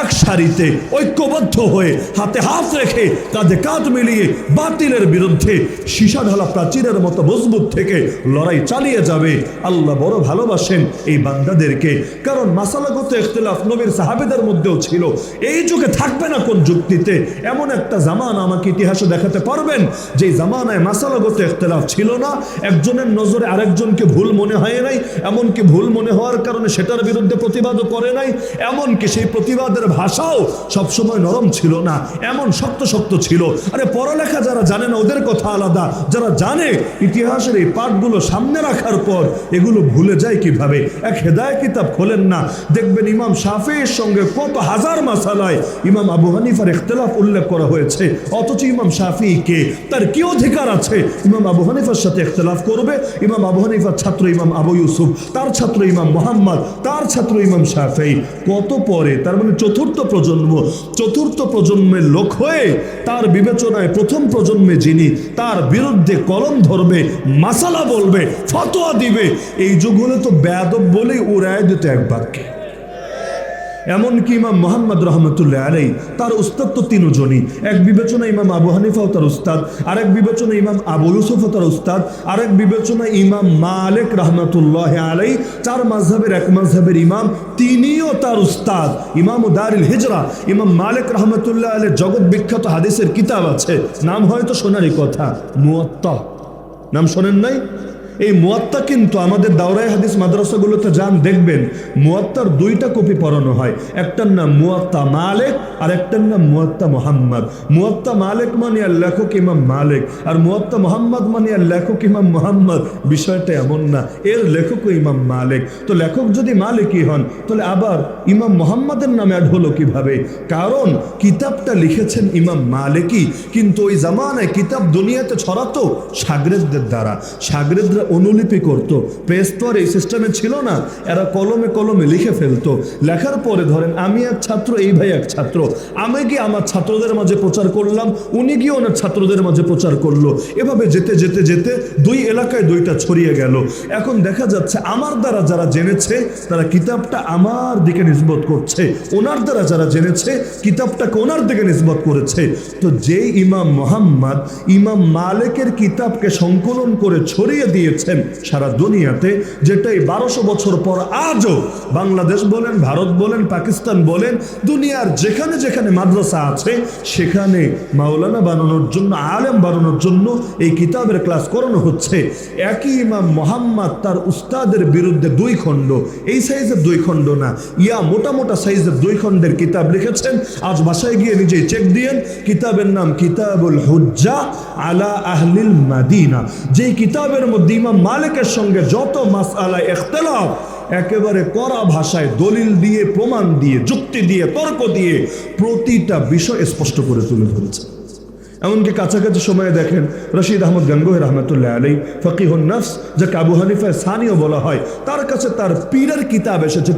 এক সারিতে ঐক্যবদ্ধ হয়ে হাতে হাত রেখে কাঁধে কাঁধ মিলিয়ে বাতিলের বিরুদ্ধে সীসা ঢালা প্রাচীরের মতো মজবুত থেকে লড়াই চালিয়ে যাবে। আল্লাহ বড় ভালোবাসেন এই বান্দাদেরকে, কারণ মাসালাগত ইখতিলাফ নবীর সাহাবেদের মধ্যেও ছিল। এই যুগে থাকবে না কোন যুক্তিতে? এমন একটা জামানা আমাকে ইতিহাসে দেখাতে পারবেন যে জামানায় মাসালাগত ইখতিলাফ ছিল না, একজনের নজরে আরেকজনকে ভুল মনে হয় নাই, এমনকি ভুল মনে হওয়ার কারণে সেটার বিরুদ্ধে প্রতিবাদও করে নাই, এমনকি সেই প্রতিবাদের ভাষাও সবসময় নরম ছিল না, এমন শক্ত শক্ত ছিল। আরে পড়ালেখা যারা জানে না ওদের কথা আলাদা, যারা জানে ইতিহাসের এই পাঠগুলো সামনে রাখার পর এগুলো ভুলে যায় কিভাবে? এক হেদায়েত কিতাব খোলেন না, দেখবেন ইমাম শাফিঈর সঙ্গে কত হাজার মাসালায় ইমাম আবু হানিফার ইখতিলাফ উল্লেখ করা হয়েছে, অথচ ইমাম শাফিঈ কে, তার কি অধিকার আছে ইমাম আবু হানিফার সাথে ইখতিলাফ করবে? ইমাম আবু হানিফার ছাত্র ইমাম আবু ইউসুফ, তার ছাত্র ইমাম মুহাম্মদ, তার ছাত্র ইমাম শাফিঈ, কত পরে, তার মানে চতুর্থ প্রজন্ম, চতুর্থ প্রজন্মের লোক হয়ে তার বিবেচনায় প্রথম প্রজন্মে যিনি তার বিরুদ্ধে কলম ধরবে, মাসালা বলবে, ফতোয়া দিবে, এই যুগ হলে তো বেয়াদব বলেই উড়ায় দিত এক বাক্যে। এমনকি ইমাম মুহাম্মদ রহমতুল্লাহ আলাইহি তার উস্তাদ তো তিনজনই, এক বিবেচনা ইমাম আবু হানিফাও তার উস্তাদ, আরেক বিবেচনা ইমাম আবু ইউসুফও তার উস্তাদ, আরেক বিবেচনা ইমাম মালিক রহমতুল্লাহ আলাইহি, চার মাযহাবের এক মাযহাবের ইমাম, তিনিও তার উস্তাদ। ইমাম দারুল হিজরা ইমাম মালিক রহমতুল্লাহ আলাইহির জগৎ বিখ্যাত হাদিসের কিতাব আছে, নাম হয়তো শোনারই কথা, মুয়াত্তা। নাম শোনেন নাই? এই মুয়াত্তা কিন্তু আমাদের দাওরায়ে হাদিস মাদ্রাসাগুলোতে যান দেখবেন মুয়াত্তার দুইটা কপি পড়ানো হয়, একটার নাম মুয়াত্তা মালিক আর একটার নাম মুয়াত্তা মুহাম্মদ। মুয়াত্তা মালিক মানে আর লেখক ইমাম মালিক, আর মুয়াত্তা মুহাম্মদ মানে আর লেখক ইমাম মুহাম্মদ। বিষয়টা এমন না, এর লেখকও ইমাম মালিক। তো লেখক যদি মালিকই হন তাহলে আবার ইমাম মুহাম্মদের নামে অ্যাড হলো কিভাবে? কারণ কিতাবটা লিখেছেন ইমাম মালিকই, কিন্তু ওই জামানায় কিতাব দুনিয়াতে ছড়াতো শাগরেদদের দ্বারা, শাগরেদরা অনুলিপি করত, প্রেস তো আর এই সিস্টেমে ছিল না, এরা কলমে কলমে লিখে ফেলতো। লেখার পরে ধরেন আমি এক ছাত্র, এই ভাই এক ছাত্র, আমি গিয়ে আমার ছাত্রদের মাঝে প্রচার করলাম, উনি গিয়ে ওনার ছাত্রদের মাঝে প্রচার করলো, এভাবে যেতে যেতে যেতে দুই এলাকায় দুইটা ছড়িয়ে গেল। এখন দেখা যাচ্ছে আমার দ্বারা যারা জেনেছে তারা কিতাবটা আমার দিকে নিসবত করছে, ওনার দ্বারা যারা জেনেছে কিতাবটাকে ওনার দিকে নিসবত করেছে। তো যেই ইমাম মুহাম্মদ ইমাম মালিকের কিতাবকে সংকলন করে ছড়িয়ে দিয়ে সারা দুনিয়াতে, যেটাই 1200 বছর পর আজও বাংলাদেশ বলেন, ভারত বলেন, পাকিস্তান বলেন, দুনিয়ার যেখানে যেখানে মাদ্রাসা আছে সেখানে মাওলানা বানানোর জন্য, আলেম বানানোর জন্য এই কিতাবের ক্লাস করানো হচ্ছে। একই ইমাম মুহাম্মদ তার উস্তাদের বিরুদ্ধে 2 খণ্ড, এই সাইজের 2 খণ্ড না, ইয়া মোটা মোটা সাইজের 2 খণ্ডের কিতাব লিখেছেন। আজ বাসায় গিয়ে নিজেই চেক দিয়েন, কিতাবের নাম কিতাবুল হুজ্জা আলা আহলিল মাদিনা। যেই কিতাবের মধ্যে ইমাম মালিকের সঙ্গে যত মাসআলা ইখতিলাফ একেবারে কড়া ভাষায় দলিল দিয়ে, প্রমাণ দিয়ে, যুক্তি দিয়ে, তর্ক দিয়ে প্রতিটা বিষয় স্পষ্ট করে তুলে ধরেছে। এমনকি কাছাকাছি সময়ে দেখেন রশিদ আহমদ গঙ্গোহী রহমতুল্লাহ আলাইহি ফকিহুন নফস, যাকে আবু হানিফা সানিও বলা হয়, তার কাছে তার পীরের কিতাব এসেছে।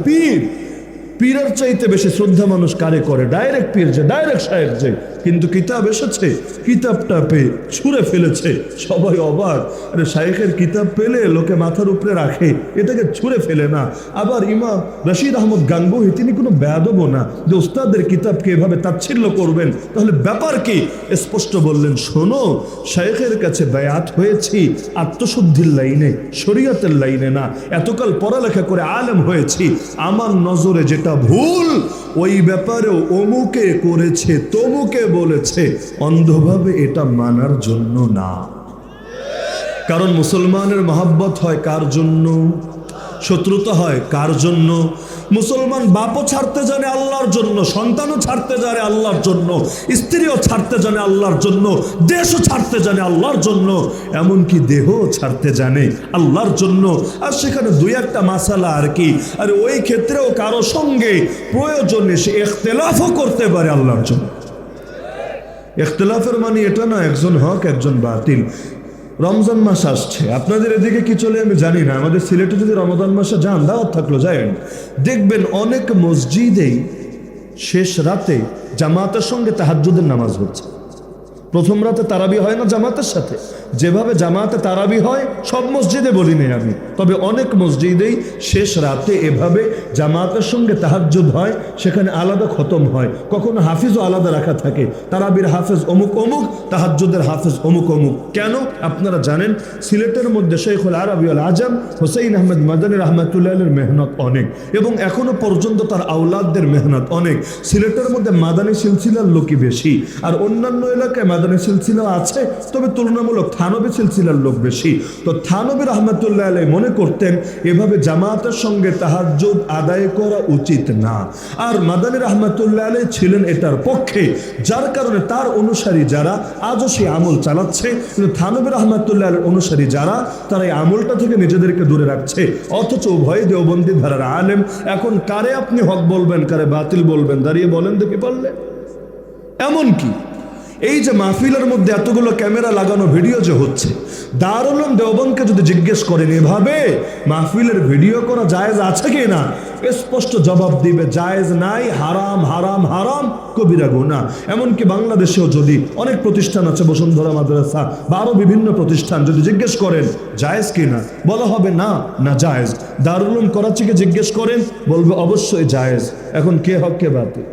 পীরের চাইতে বেশি শ্রদ্ধা মানুষ কারে করে? ডাইরেক্ট পীর যে, ডাইরেক্ট শায়েখ যে, কিন্তু কিতাব এসেছে, কিতাবটা পেয়ে ছুঁড়ে ফেলেছে। সবাই অবাক, আরে শাইখের কিতাব পেলে লোকে মাথার উপরে রাখে, এটাকে ছুঁড়ে ফেলে না। আবার ইমাম রশিদ আহমদ গাঙ্গুহি তিনি কোনো বেয়াদবও না যে উস্তাদের কিতাবকে এভাবে তাচ্ছিল্য করবেন, তাহলে ব্যাপার কি? স্পষ্ট বললেন, শোনো, শাইখের কাছে বায়াত হয়েছি আত্মশুদ্ধির লাইনে, শরীয়তের লাইনে না। এতকাল পড়ালেখা করে আলেম হয়েছি, আমার নজরে যেটা ভুল ওই ব্যাপারেও অমুকে করেছে, তমুকে বলেছে, অন্ধভাবে এটা মানার জন্য না। কারণ মুসলমানের মহব্বত হয় কার জন্য? শত্রুতা হয় কার জন্য? মুসলমান বাপও ছাড়তে জানে আল্লাহর জন্য, সন্তানও ছাড়তে জানে আল্লাহর জন্য, স্ত্রীও ছাড়তে জানে আল্লাহর জন্য, দেশও ছাড়তে জানে আল্লাহর জন্য, এমনকি দেহও ছাড়তে জানে আল্লাহর জন্য। আর সেখানে দুই একটা মাসালা আর কি, আর ওই ক্ষেত্রেও কারো সঙ্গে প্রয়োজনে সে ইখতিলাফও করতে পারে আল্লাহর জন্য। ইখতিলাফের মানে এটা না একজন হক একজন বাতিল। রমজান মাস আসছে, আপনাদের এদিকে কি চলে আমি জানি না, আমাদের সিলেটে যদি রমজান মাসে যান, দাওয়াত থাকলো যায়েন, দেখবেন অনেক মসজিদেই শেষ রাতে জামাতের সঙ্গে তাহাজ্জুদের নামাজ হচ্ছে। প্রথম রাতে তারাবি হয় না জামাতের সাথে? যেভাবে জামাতে তারাবি হয় সব মসজিদে বলি নেই আমি, তবে অনেক মসজিদেই শেষ রাতে এভাবে জামাতের সঙ্গে তাহাজ্জুদ হয়, সেখানে আলাদা খতম হয়, কখনো হাফিজও আলাদা রাখা থাকে, তারাবির হাফেজ অমুক অমুক, তাহাজ্জুদের হাফেজ অমুক অমুক। কেন? আপনারা জানেন সিলেটের মধ্যে শেখুল আরবি আল আজম হুসাইন আহমেদ মাদানী রহমাতুল্লাহের মেহনত অনেক, এবং এখনো পর্যন্ত তার আওলাদদের মেহনত অনেক। সিলেটের মধ্যে মাদানী সিলসিলার লোকই বেশি, আর অন্যান্য এলাকায় মাদানী সিলসিলা আছে, তবে তুলনামূলক থানবী সিলসিলার লোক বেশি। তো থানবী রহমাতুল্লাহ আলাইহি মনে করতেন এভাবে জামাতের সঙ্গে তাহাজ্জুদ আদায় করা উচিত না, আর মাদানী রহমাতুল্লাহ আলাইহি ছিলেন এটার পক্ষে, যার কারণে তার অনুসারী যারা আজও সেই আমল চালাচ্ছে, কিন্তু থানবী রহমাতুল্লাহ আলাইহির অনুসারী যারা, তারা এই আমলটা থেকে নিজেদেরকে দূরে রাখছে। অথচ উভয় দেওবন্দি ধারার আলেম। এখন কারে আপনি হক বলবেন, কারে বাতিল বলবেন, দাঁড়িয়ে বলেন দেখি পারলে। এমন কি এই যে মাহফিলের মধ্যে এতগুলো ক্যামেরা লাগানো ভিডিও যে হচ্ছে, দারুল উলুম দেওবন্দকে যদি জিজ্ঞেস করেন এভাবে মাহফিলের ভিডিও করা জায়েজ আছে কি না, স্পষ্ট জবাব দিবে জায়েজ নাই, হারাম হারাম হারাম, কবিরা গুনাহ। এমনকি বাংলাদেশেও যদি অনেক প্রতিষ্ঠান আছে, বসুন্ধরা মাদ্রাসা বা আরো বিভিন্ন প্রতিষ্ঠান, যদি জিজ্ঞেস করেন জায়েজ কি না, বলা হবে না না জায়েজ। দারুল উলুম করাচিকে জিজ্ঞেস করেন, বলবে অবশ্যই জায়েজ। এখন কে হক কে বাতিল?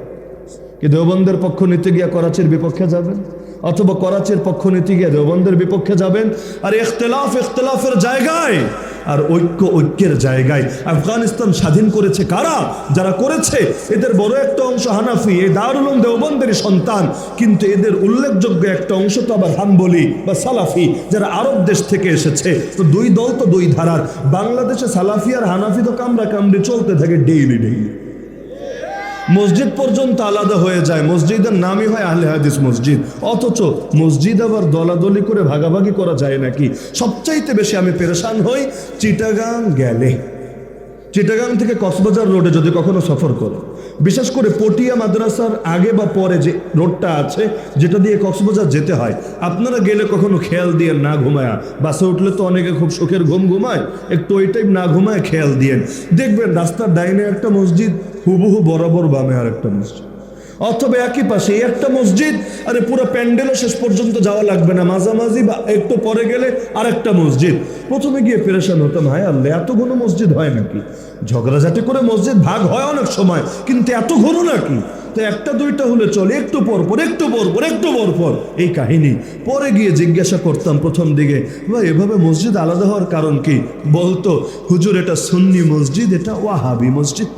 কি দেওবন্দের পক্ষ নিতে গিয়ে করাচির বিপক্ষে যাবেন, অথবা করাচির পক্ষ নিতে গিয়ে দেওবন্দের বিপক্ষে যাবেন? আর ইখতিলাফ ইখতিলাফের জায়গায়, আর ঐক্য ঐক্যের জায়গায়। আফগানিস্তান স্বাধীন করেছে কারা? যারা করেছে এদের বড় একটা অংশ হানাফি, এই দারুল উলুম দেওবন্দেরই সন্তান, কিন্তু এদের উল্লেখযোগ্য একটা অংশ তো আবার হাম্বলি বা সালাফি, যারা আরব দেশ থেকে এসেছে। তো দুই দল তো দুই ধারার। বাংলাদেশে সালাফি আর হানাফি তো কামড়া কামড়ি চলতে থাকে ডেইলি ডেইলি, মসজিদ পর্যন্ত আলাদা হয়ে যায়, মসজিদের নামই হয় আহলে হাদিস মসজিদ, অথচ মসজিদ আবার দলাদলি করে ভাগাভাগি করা যায় নাকি? সবচাইতে বেশি আমি পেরেশান হই চিটাগাং গেলে, চিটাগাং থেকে কক্সবাজার রোডে যদি কখনো সফর করো, বিশেষ করে পটিয়া মাদ্রাসার আগে বা পরে যে রোডটা আছে যেটা দিয়ে কক্সবাজার যেতে হয়, আপনারা গেলে কখনো খেয়াল দিয়ে না ঘুমায়া, বাসে উঠলে তো অনেকে খুব সুখের ঘুম ঘুমায়, একটু ওই টাইপ না ঘুমায় খেয়াল দিয়েন, দেখবেন রাস্তার ডাইনে একটা মসজিদ, হুবহু বরাবর বামে আর একটা মসজিদ, অথবা একই পাশে একটা মসজিদ, আরে পুরো প্যান্ডেলও শেষ পর্যন্ত যাওয়া লাগবে না, মাঝামাঝি বা একটু পরে গেলে আরেকটা মসজিদ। প্রথমে গিয়ে পেরেশান হতাম, হায় আল্লাহ এত ঘন মসজিদ হয় নাকি? ঝগড়াঝাটি করে মসজিদ ভাগ হয় অনেক সময়, কিন্তু এত ঘন নাকি? তো একটা দুইটা হলে চলে, একটু পর পর একটু পর পর একটু পর পর, এই কাহিনী। পরে গিয়ে জিজ্ঞাসা করতাম প্রথম দিকে, ভাই এভাবে মসজিদ আলাদা হওয়ার কারণ কি? বলতো হুজুর এটা সুন্নি মসজিদ, এটা ওয়াহাবি মসজিদ,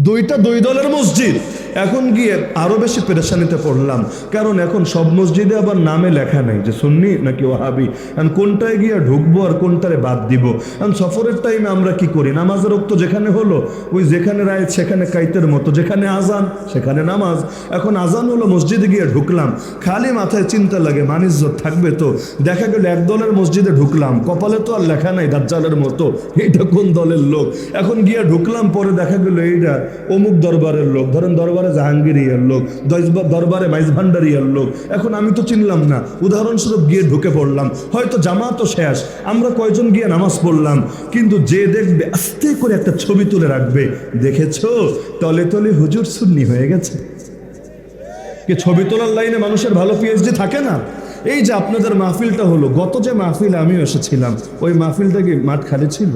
দুইটা দুই দলের মসজিদ। এখন গিয়ে আরো বেশি পেরেশানিতে পড়লাম, কারণ এখন সব মসজিদে আবার নামে লেখা নাই যে সুন্নি নাকি ওয়াহাবি, এখন কোনটায় গিয়ে ঢুকবো আর কোনটারে বাদ দিব। এখন সফরের টাইমে আমরা কি করি, নামাজের রক্ত যেখানে হলো ওই যেখানে রায় সেখানে কাইতের মতো, যেখানে আজান সেখানে নামাজ। এখন আজান হলো, মসজিদে গিয়ে ঢুকলাম, খালি মাথায় চিন্তা লাগে মানিজ্জত থাকবে তো। দেখা গেল এক দলের মসজিদে ঢুকলাম, কপালে তো আর লেখা নাই দাজ্জালের মতো এইটা কোন দলের লোক। এখন গিয়ে ঢুকলাম, পরে দেখা গেল এইটা অমুক দরবারের লোক, ধরেন দরবারে জাহাঙ্গীরিয়ার লোক, দরবারে মাইজ ভান্ডারিয়ার লোক। এখন আমি তো চিনলাম না, উদাহরণস্বরূপ গিয়ে ঢুকে পড়লাম, হয়তো জামাতও শেষ, আমরা কয়জন গিয়ে নামাজ পড়লাম, কিন্তু যে দেখবে আস্তে করে একটা ছবি তুলে রাখবে, দেখেছো তলে তলে হুজুর সুন্নি হয়ে গেছে। কি ছবি তোলার লাইনে মানুষের ভালো পিএইচডি থাকে না? এই যে আপনাদের মাহফিলটা হলো, গত যে মাহফিলে আমিও এসেছিলাম, ওই মাহফিলটা কি মাঠ খালি ছিল?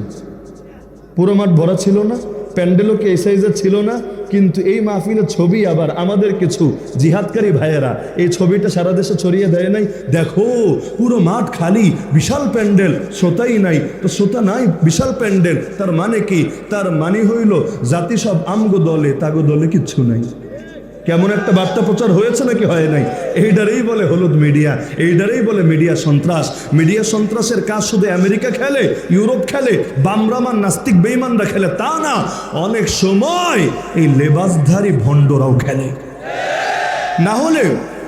পুরো মাঠ ভরা ছিল না? প্যান্ডেলও কি এই সাইজের ছিল না? কিন্তু এই মাহফিলের ছবি আবার আমাদের কিছু জিহাদকারী ভাইয়েরা এই ছবিটা সারা দেশে ছড়িয়ে দেয় নাই, দেখো পুরো মাঠ খালি, বিশাল প্যান্ডেল, শ্রোতাই নাই। তো শ্রোতা নাই, বিশাল প্যান্ডেল, তার মানে কি? তার মানে হইল জাতি সব আমগো দলে, তাগো দলে কিচ্ছু নাই। কেমন একটা বার্তা প্রচার হয়েছে নাকি হয় নাই? এইটারেই বলে হলুদ মিডিয়া, এইটারেই বলে মিডিয়া সন্ত্রাস। মিডিয়া সন্ত্রাসের কাজ শুধু আমেরিকা খেলে, ইউরোপ খেলে, বামরামান নাস্তিক বেঈমানরা খেলে তা না, অনেক সময় এই লেবাসধারী ভণ্ডরাও খেলে। না হলে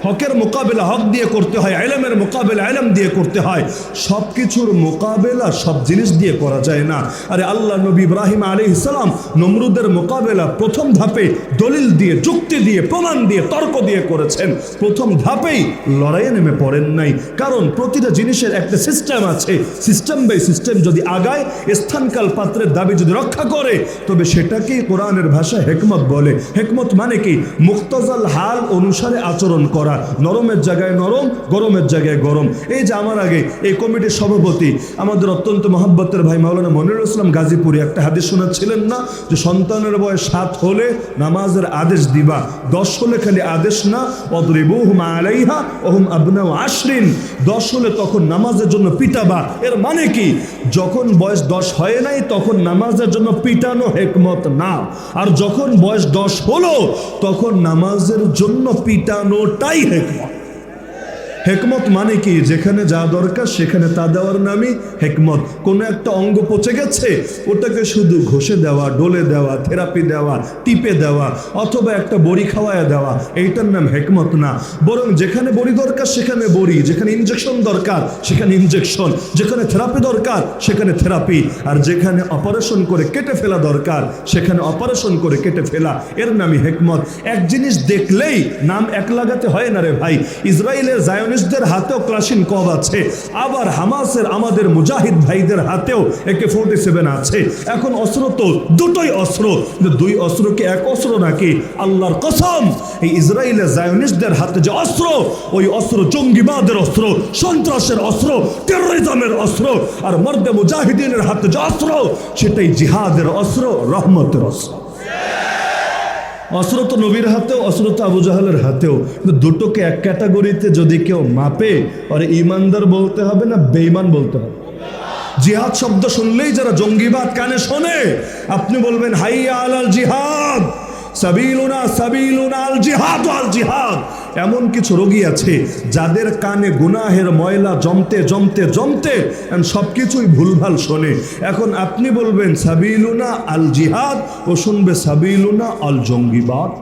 হকের মোকাবেলা হক দিয়ে করতে হয়, ইলমের মোকাবেলা ইলম দিয়ে করতে হয়। সব কিছুর মোকাবেলা সব জিনিস দিয়ে করা যায় না। আরে আল্লাহ নবী ইব্রাহিম আলাইহিস সালাম নমরুদের মোকাবেলা প্রথম ধাপে দলিল দিয়ে, যুক্তি দিয়ে, প্রমাণ দিয়ে, তর্ক দিয়ে করেছেন। প্রথম ধাপেই লড়াইয়ে নেমে পড়েন নাই, কারণ প্রতিটা জিনিসের একটা সিস্টেম আছে। সিস্টেম বাই সিস্টেম যদি আগায়, স্থানকাল পাত্রের দাবি যদি রক্ষা করে, তবে সেটাকেই কোরআনের ভাষায় হেকমত বলে। হেকমত মানে কি? মুক্তাজাল হাল অনুসারে আচরণ করা, নরমের জায়গায় নরম, গরমের জায়গায় গরম। এই যে আমার আগে এই কমিটির সভাপতি আমাদের অত্যন্ত মহব্বতের ভাই মাওলানা মনিরুল ইসলাম গাজীপুরি একটা হাদিস শোনাচ্ছিলেন না, যে সন্তানের বয়স 7 হলে নামাজের আদেশ দিবা, 10 হলে খালি আদেশ না, অদরিবুহুম আলাইহা ওহুম আবনাউ 10 10 হলে তখন নামাজের জন্য পিটাবা। এর মানে কি? যখন বয়স 10 হয় নাই তখন নামাজের জন্য পিটানো হেকমত না, আর যখন বয়স 10 হলো তখন নামাজের জন্য পিটানোটাই হেকমত। হেকমত মানে কি? যেখানে যা দরকার সেখানে তা দেওয়ার নামই হেকমত। কোনো একটা অঙ্গ পচে গেছে, ওটাকে শুধু ঘষে দেওয়া, ডলে দেওয়া, থেরাপি দেওয়া, টিপে দেওয়া, অথবা একটা বড়ি খাওয়ায় দেওয়া, এইটার নাম হেকমত না। বরং যেখানে বড়ি দরকার সেখানে বড়ি, যেখানে ইনজেকশন দরকার সেখানে ইনজেকশন, যেখানে থেরাপি দরকার সেখানে থেরাপি, আর যেখানে অপারেশন করে কেটে ফেলা দরকার সেখানে অপারেশন করে কেটে ফেলা, এর নামই হেকমত। এক জিনিস দেখলেই নাম এক লাগাতে হয় না রে ভাই। ইসরায়েলের জায়নিস্টদের হাতেও ক্লাশিনকভ আছে, আবার হামাসের আমাদের মুজাহিদ ভাইদের হাতেও AK-47 আছে। এখন অস্ত্র তো দুটোই অস্ত্র, দুই অস্ত্র কি এক অস্ত্র নাকি? আল্লাহর কসম, এই ইসরায়েলের জায়নিস্টদের হাতে যে অস্ত্র, ওই অস্ত্র জঙ্গিবাদের অস্ত্র, সন্ত্রাসের অস্ত্র, টেররিজমের অস্ত্র। আর মর্দে মুজাহিদিনের হাতে যে অস্ত্র, সেটাই জিহাদের অস্ত্র, রহমতের অস্ত্র। অস্ত্র তো নবীর হাতেও, অস্ত্র তো আবু জাহেলের হাতেও, কিন্তু দুটোকে এক ক্যাটাগরিতে যদি কেউ মাপে, আর ইমানদার বলতে হবে না বেঈমান বলতে হবে। জিহাদ শব্দ শুনলেই যারা জঙ্গিবাদ কানে শোনে, আপনি বলবেন হাইয়া আলাল জিহাদ, সাবিলুনা সাবিলুনা আল জিহাদ আল জিহাদ। এমন কিছু রোগী আছে যাদের কানে গুনাহের ময়লা জমতে জমতে জমতে সব কিছুই ভুলভাল শোনে। এখন আপনি বলবেন সাবিলুনা আল জিহাদ, ও শুনবে সাবিলুনা আল জঙ্গিবাদ।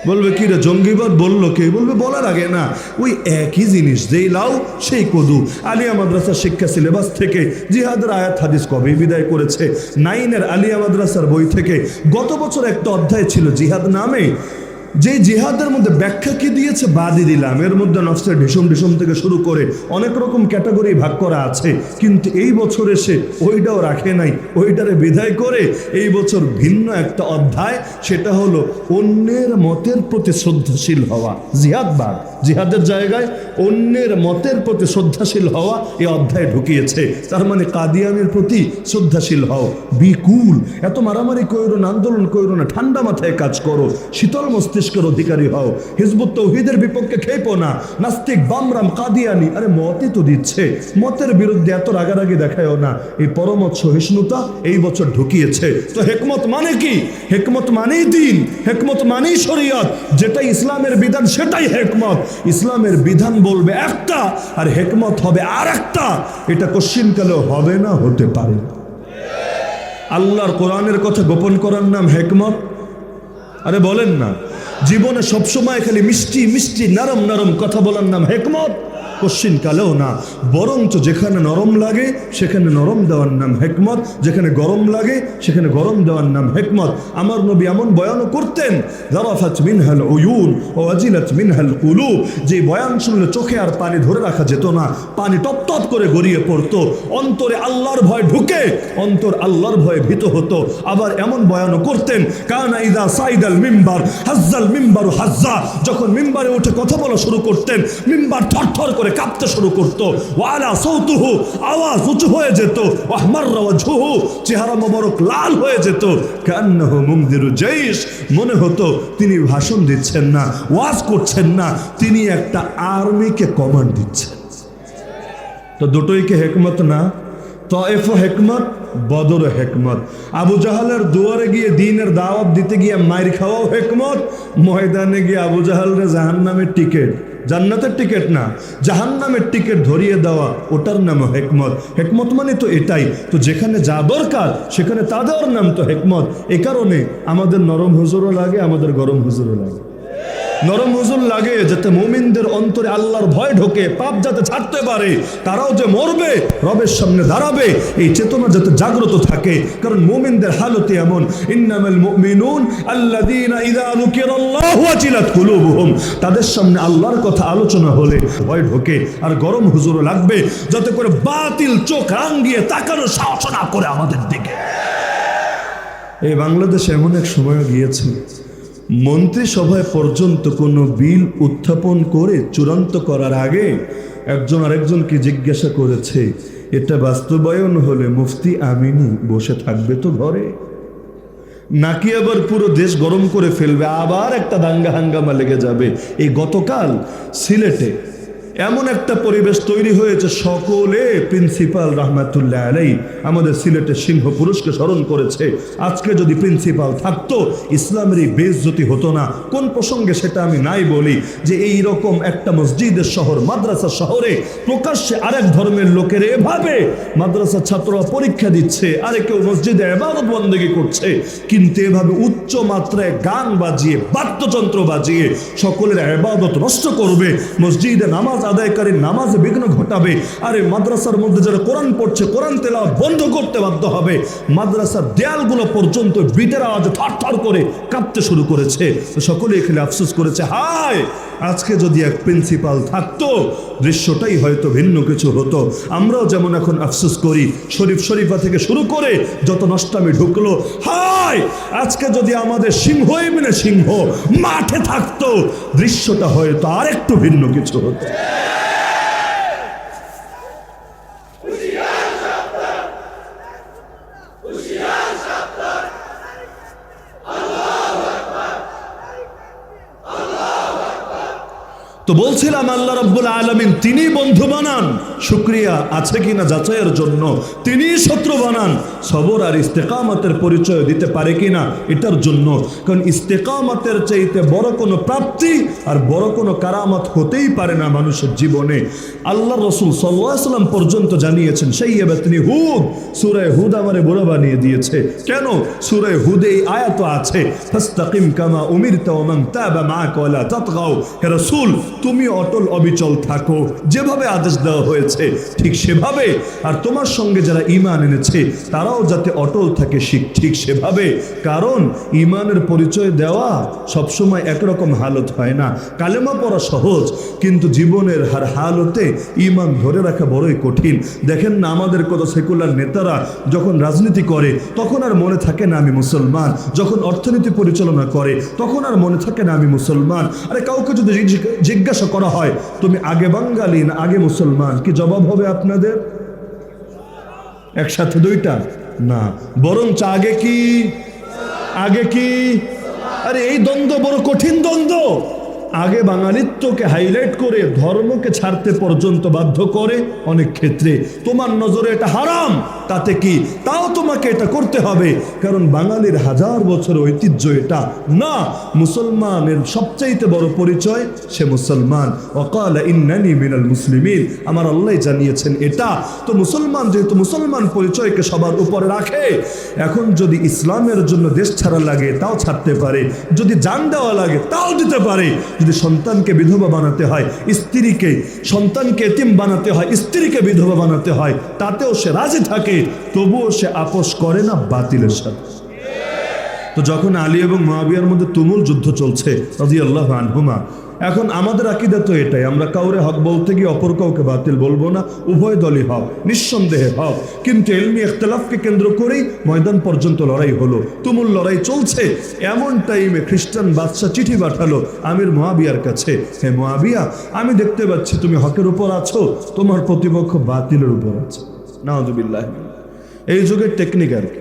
বলবে কি রে জঙ্গিবাদ বললো কে? বলবে বলার আগে না, ওই একই জিনিস, যেই লাউ সেই কদু। আলিয়া মাদ্রাসার শিক্ষা সিলেবাস থেকে জিহাদের আয়াত হাদিস কবে বিদায় করেছে? 9-এর আলিয়া মাদ্রাসার বই থেকে গত বছর একটা অধ্যায় ছিল জিহাদ নামে, যে জিহাদের মধ্যে ব্যাখ্যা কি দিয়েছে বাদই দিলাম। এর মধ্যে নফসের ঢিসুম ঢিসুম থেকে শুরু করে অনেক রকম ক্যাটাগরি ভাগ করা আছে, কিন্তু এই বছর এসে ওইটাও রাখে নাই, ওইটারে বিদায় করে এই বছর ভিন্ন একটা অধ্যায়, সেটা হলো অন্যের মতের প্রতি শ্রদ্ধাশীল হওয়া। জিহাদবাদ, জিহাদের জায়গায় অন্যের মতের প্রতি শ্রদ্ধাশীল হওয়া এই অধ্যায় ঢুকিয়েছে। তার মানে কাদিয়ানের প্রতি শ্রদ্ধাশীল হও, বিকুল, এত মারামারি কইরো না, আন্দোলন কইরো না, ঠান্ডা মাথায় কাজ করো, শীতল মস্তিষ্কের অধিকারী হও, হিজবুত তৌহিদের বিপক্ষে খেপো না। নাস্তিক, বামরাম, কাদিয়ানি, আরে মতই তো দিচ্ছে, মতের বিরুদ্ধে এত রাগারাগি দেখায়ও না। এই পরমত সহিষ্ণুতা এই বছর ঢুকিয়েছে। তো হেকমত মানে কি? হেকমত মানেই দিন, হেকমত মানেই শরীয়ত। যেটাই ইসলামের বিধান সেটাই হেকমত। ইসলামের বিধান বলবে একটা, আর হেকমত হবে আর একটা। এটা কোশ্চিনকালেও হবে না, হতে পারে। আল্লাহর কোরআনের কথা গোপন করার নাম হেকমত? আরে বলেন না। জীবনে সবসময় খালি মিষ্টি মিষ্টি নরম নরম কথা বলার নাম হেকমত? কোশ্চিন কালেও না, বরঞ্চ যেখানে নরম লাগে সেখানে নরম দেওয়ার নাম হেকমত, যেখানে গরম লাগে সেখানে গরম দেওয়ার নাম হেকমত। আমার নবী এমন বয়ানও করতেন, যারাফাত মিনহাল উয়ুন ওয়া ওয়াজিলাত মিনহাল কুলুব, যে বয়ান শুনলে চোখে আর পানি ধরে রাখা যেত না, পানি টপ টপ করে গড়িয়ে পড়তো, অন্তরে আল্লাহর ভয় ঢুকে অন্তর আল্লাহর ভয়ে ভীত হতো। আবার এমন বয়ানও করতেন, কানা ইদা সাইদাল মিম্বার হাজ্জাল মিম্বারু হাজ্জা, যখন মিম্বারে উঠে কথা বলা শুরু করতেন মিম্বার থরথর করে কাঁপতে শুরু করতো, ওয়ালা সৌতুহু, আওয়াজ উঁচু হয়ে যেত, ওয়াহমাররা ওয়াজহুহু, চেহারা মোবারক লাল হয়ে যেত, কান্নাহু মুনদিরু জাইশ, মনে হতো তিনি ভাষণ দিচ্ছেন না, ওয়াজ করছেন না, তিনি একটা আর্মিকে কমান্ড দিচ্ছেন। তো দুটোই কি হেকমত না? তয়েফ হেকমত, বদর হেকমত। আবু জাহালের দুয়ারে গিয়ে দ্বীনের দাওয়াত দিতে গিয়ে মাইর খাওয়াও হেকমত, ময়দানে গিয়ে আবু জাহালরে জাহান্নামের টিকিট, জান্নাতের টিকিট না, জাহান্নামের টিকিট ধরিয়ে দেওয়া, ওটার নাম হেকমত। হেকমত মানে তো এটাই। তো যেখানে যা দরকার সেখানে তা দেওয়ার নাম তো হেকমত। এ কারণে আমাদের নরম হুজুরও লাগে, আমাদের গরম হুজুরও লাগে। নরম হুজুর লাগে যাতে মুমিনদের অন্তরে আল্লাহর ভয় ঢোকে, পাপ যাতে ছাড়তে পারে, তারাও যে মরবে রবের সামনে দাঁড়াবে, এই চেতনা যাতে জাগ্রত থাকে। কারণ মুমিনদের হালতে এমন, ইন্নামাল মুমিনুন আল্লাযীনা ইযা যুকিরাল্লাহু ওয়াজিলাত কুলুবুহুম, তাদের সামনে আল্লাহর কথা আলোচনা হলে ভয় ঢোকে। আর গরম হুজুরও লাগবে যাতে করে বাতিল চোখ রাঙিয়ে তাকানো সাহস না করে আমাদের দিকে। এই বাংলাদেশে এমন এক সময় গিয়েছে, মন্ত্রিসভায় পর্যন্ত কোনো বিল উত্থাপন করে চূড়ান্ত করার আগে একজন আরেকজনকে জিজ্ঞাসা করেছে, এটা বাস্তবায়ন হলে মুফতি আমিনী বসে থাকবে তো ঘরে, নাকি আবার পুরো দেশ গরম করে ফেলবে, আবার একটা দাঙ্গা হাঙ্গামা লেগে যাবে। এই গতকাল সিলেটে এমন একটা পরিবেশ তৈরি হয়েছে, সকলে প্রিন্সিপাল রহমাতুল্লাহ আলাই আমাদের সিলেটের সিংহ পুরুষকে স্মরণ করেছে। আজকে যদি প্রিন্সিপাল থাকতো ইসলামের এই বেইজ্জতি হতো না। কোন প্রসঙ্গে সেটা আমি নাই বলি, যে এই রকম একটা মসজিদের শহর, মাদ্রাসা শহরে প্রকাশ্যে আরেক ধর্মের লোকের এভাবে মাদ্রাসার ছাত্ররা পরীক্ষা দিচ্ছে, আরে কেউ মসজিদে ইবাদত বন্দেগী করছে, কিন্তু এভাবে উচ্চ মাত্রায় গান বাজিয়ে বাদ্যযন্ত্র বাজিয়ে সকলের ইবাদত নষ্ট করবে, মসজিদে নামাজ আদায়কারী নামাজে বিঘ্ন ঘটাবে। আরে মাদ্রাসার মধ্যে যারা কোরআন পড়ছে কোরআন তেলাওয়াত বন্ধ করতে বাধ্য হবে। মাদ্রাসার দেয়ালগুলো পর্যন্ত বিটের আওয়াজে থরথর করে কাঁপতে শুরু করেছে। সকলে এখানে আফসোস করেছে, হায় আজকে যদি এক প্রিন্সিপাল থাকতো দৃশ্যটাই হয়তো ভিন্ন কিছু হতো। আমরাও যেমন এখন আফসোস করি, শরীফ শরীফা থেকে শুরু করে যত নষ্টামি ঢুকলো, হায় আজকে যদি আমাদের সিংহ ইবনে সিংহ মাঠে থাকতো দৃশ্যটা হয়তো আরেকটু ভিন্ন কিছু হতো। তো বলছিলাম আল্লাহ রাব্বুল আলামিন তিনি বন্ধু বানান, শুকরিয়া আছে কিনা যাচাইয়ের জন্য, তিনি শত্রু বানান, সবর আর ইস্তেকামতের পরিচয় দিতে পারে কিনা এটার জন্য। কারণ ইস্তেকামতের চাইতে বড় কোনো প্রাপ্তি আর বড় কোনো কারামত হতেই পারে না মানুষের জীবনে। আল্লাহ রসুল সাল্লাল্লাহু আলাইহি ওয়াসাল্লাম পর্যন্ত জানিয়েছেন, শাইয়াবাতনি হুদ, সূরা হুদ আমারে বুড়া বানিয়ে দিয়েছে। কেন? সূরা হুদে এই আয়াত আছে, ফাস্তাকিম কামা উমিরতা ওয়া মান তাবা মাআকা ওয়া লা তাতগাও। হে রাসূল তুমি অটল অবিচল থাকো, যেভাবে আদেশ দেওয়া হয়েছে ঠিক সেভাবে, আর তোমার সঙ্গে যারা ঈমান এনেছে তারাও যাতে অটল থাকে ঠিক সেভাবে। কারণ ঈমানের পরিচয় দেওয়া সবসময় একরকম হালত হয় না। কালেমা পড়া সহজ, কিন্তু জীবনের হার হালতে ঈমান ধরে রাখা বড়ই কঠিন। দেখেন না আমাদের কত সেকুলার নেতারা যখন রাজনীতি করে তখন আর মনে থাকে না আমি মুসলমান, যখন অর্থনীতি পরিচালনা করে তখন আর মনে থাকে না আমি মুসলমান। আরে কাউকে যদি জিজ্ঞাসা করা হয় তুমি আগে বাঙালি না আগে মুসলমান, কি জবাব হবে আপনাদের? একসাথে দুইটা না, বরঞ্চ আগে কি? আরে এই দ্বন্দ্ব বড় কঠিন দ্বন্দ্ব। আগে বাঙালিত্বকে হাইলাইট করে ধর্মকে ছাড়তে পর্যন্ত বাধ্য করে অনেক ক্ষেত্রে। তোমার নজরে এটা হারাম, তাতে কি, তাও তোমাকে এটা করতে হবে, কারণ বাঙালির হাজার বছর ঐতিহ্য এটা। না, মুসলমানের সবচাইতে বড় পরিচয় সে মুসলমান। ওয়াকালা ইন্নানি মিনাল মুসলিমিন, আমার আল্লাহ জানিয়েছেন এটা। তো মুসলমান যেহেতু মুসলমান পরিচয়কে সবার উপরে রাখে, এখন যদি ইসলামের জন্য দেশ ছাড়া লাগে তাও ছাড়তে পারে, যদি জান দেওয়া লাগে তাও দিতে পারে, যদি সন্তানকে বিধবা বানাতে হয়, স্ত্রীকে, সন্তানকে এতিম বানাতে হয়, স্ত্রীকে বিধবা বানাতে হয়, তাতেও সে রাজি থাকে, তবুও সে আপোষ করে না বাতিলের সাথে। তো যখন আলী এবং মুআবিয়ার মধ্যে তুমুল যুদ্ধ চলছে রাদিয়াল্লাহু আনহুমা, এখন আমাদের আকীদা তো এটাই, আমরা কাউরে হক বলতে গিয়ে অপর কাউকে বাতিল বলবো না, উভয় দলই হক, নিঃসন্দেহে হক। কিন্তু ইলমি ইখতিলাফকে কেন্দ্র করেই ময়দান পর্যন্ত লড়াই হলো, তুমুল লড়াই চলছে। এমন টাইমে খ্রিস্টান বাদশা চিঠি পাঠালো আমির মুআবিয়ার কাছে, হে মুআবিয়া, আমি দেখতে পাচ্ছি তুমি হকের উপর আছো, তোমার প্রতিপক্ষ বাতিলের উপর আছে। নাউযুবিল্লাহ। এই যুগের টেকনিক আর কি,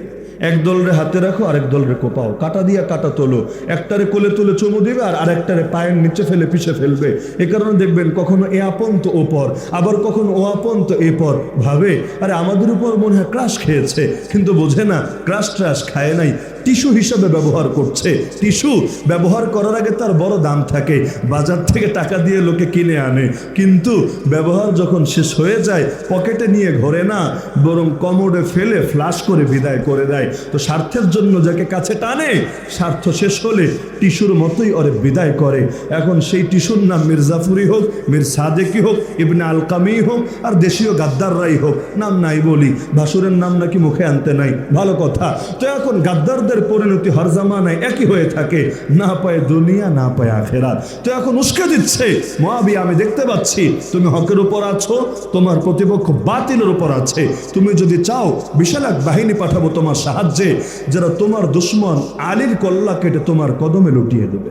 এক দলরে হাতে রাখো, আরেক দলরে কোপাও, কাটা দিয়া কাটা তোলো, একটারে কোলে তুলে চুমু দিবে আর আরেকটারে পায়ের নিচে ফেলে পিছে ফেলবে। এ কারণে দেখবেন কখনো এ আপন তো ও পর, আবার কখনো ও আপন তো এ পর, ভাবে আরে আমাদের উপর মনে হয় ক্রাশ খেয়েছে, কিন্তু বোঝে না ক্রাশ ট্রাশ খায় নাই, টিস্যু হিসাবে ব্যবহার করছে। টিস্যু ব্যবহার করার আগে তার বড় দাম থাকে, বাজার থেকে টাকা দিয়ে লোকে কিনে আনে, কিন্তু ব্যবহার যখন শেষ হয়ে যায় পকেটে নিয়ে ঘোরে না, বরং কমোডে ফেলে ফ্লাশ করে বিদায় করে দেয়। তো স্বার্থের জন্য যাকে কাছে টানে, স্বার্থ শেষ হলে টিস্যুর মতোই ওরে বিদায় করে। এখন সেই টিস্যুর নাম মির্জাফুরি হোক, মির সাদেকি হোক, ইবনে আলকামি হোক, আর দেশীয় গাদ্দাররাই হোক, নাম নাই বলি, ভাসুরের নাম নাকি মুখে আনতে নাই, ভালো কথা। তো এখন গাদ্দারদের পরিণতি হর জামানায় একই হয়ে থাকে, না পায় দুনিয়া না পায় আখেরাত। তো এখন উস্কে দিচ্ছে মুআবিয়া, আমি দেখতে পাচ্ছি তুমি হকের উপর আছো, তোমার প্রতিপক্ষ বাতিলের উপর আছে, তুমি যদি চাও বিশাল এক বাহিনী পাঠাবো তোমার সাহায্যে, যারা তোমার দুশ্মন আলীর কল্লা কেটে তোমার কদমে লুটিয়ে দেবে।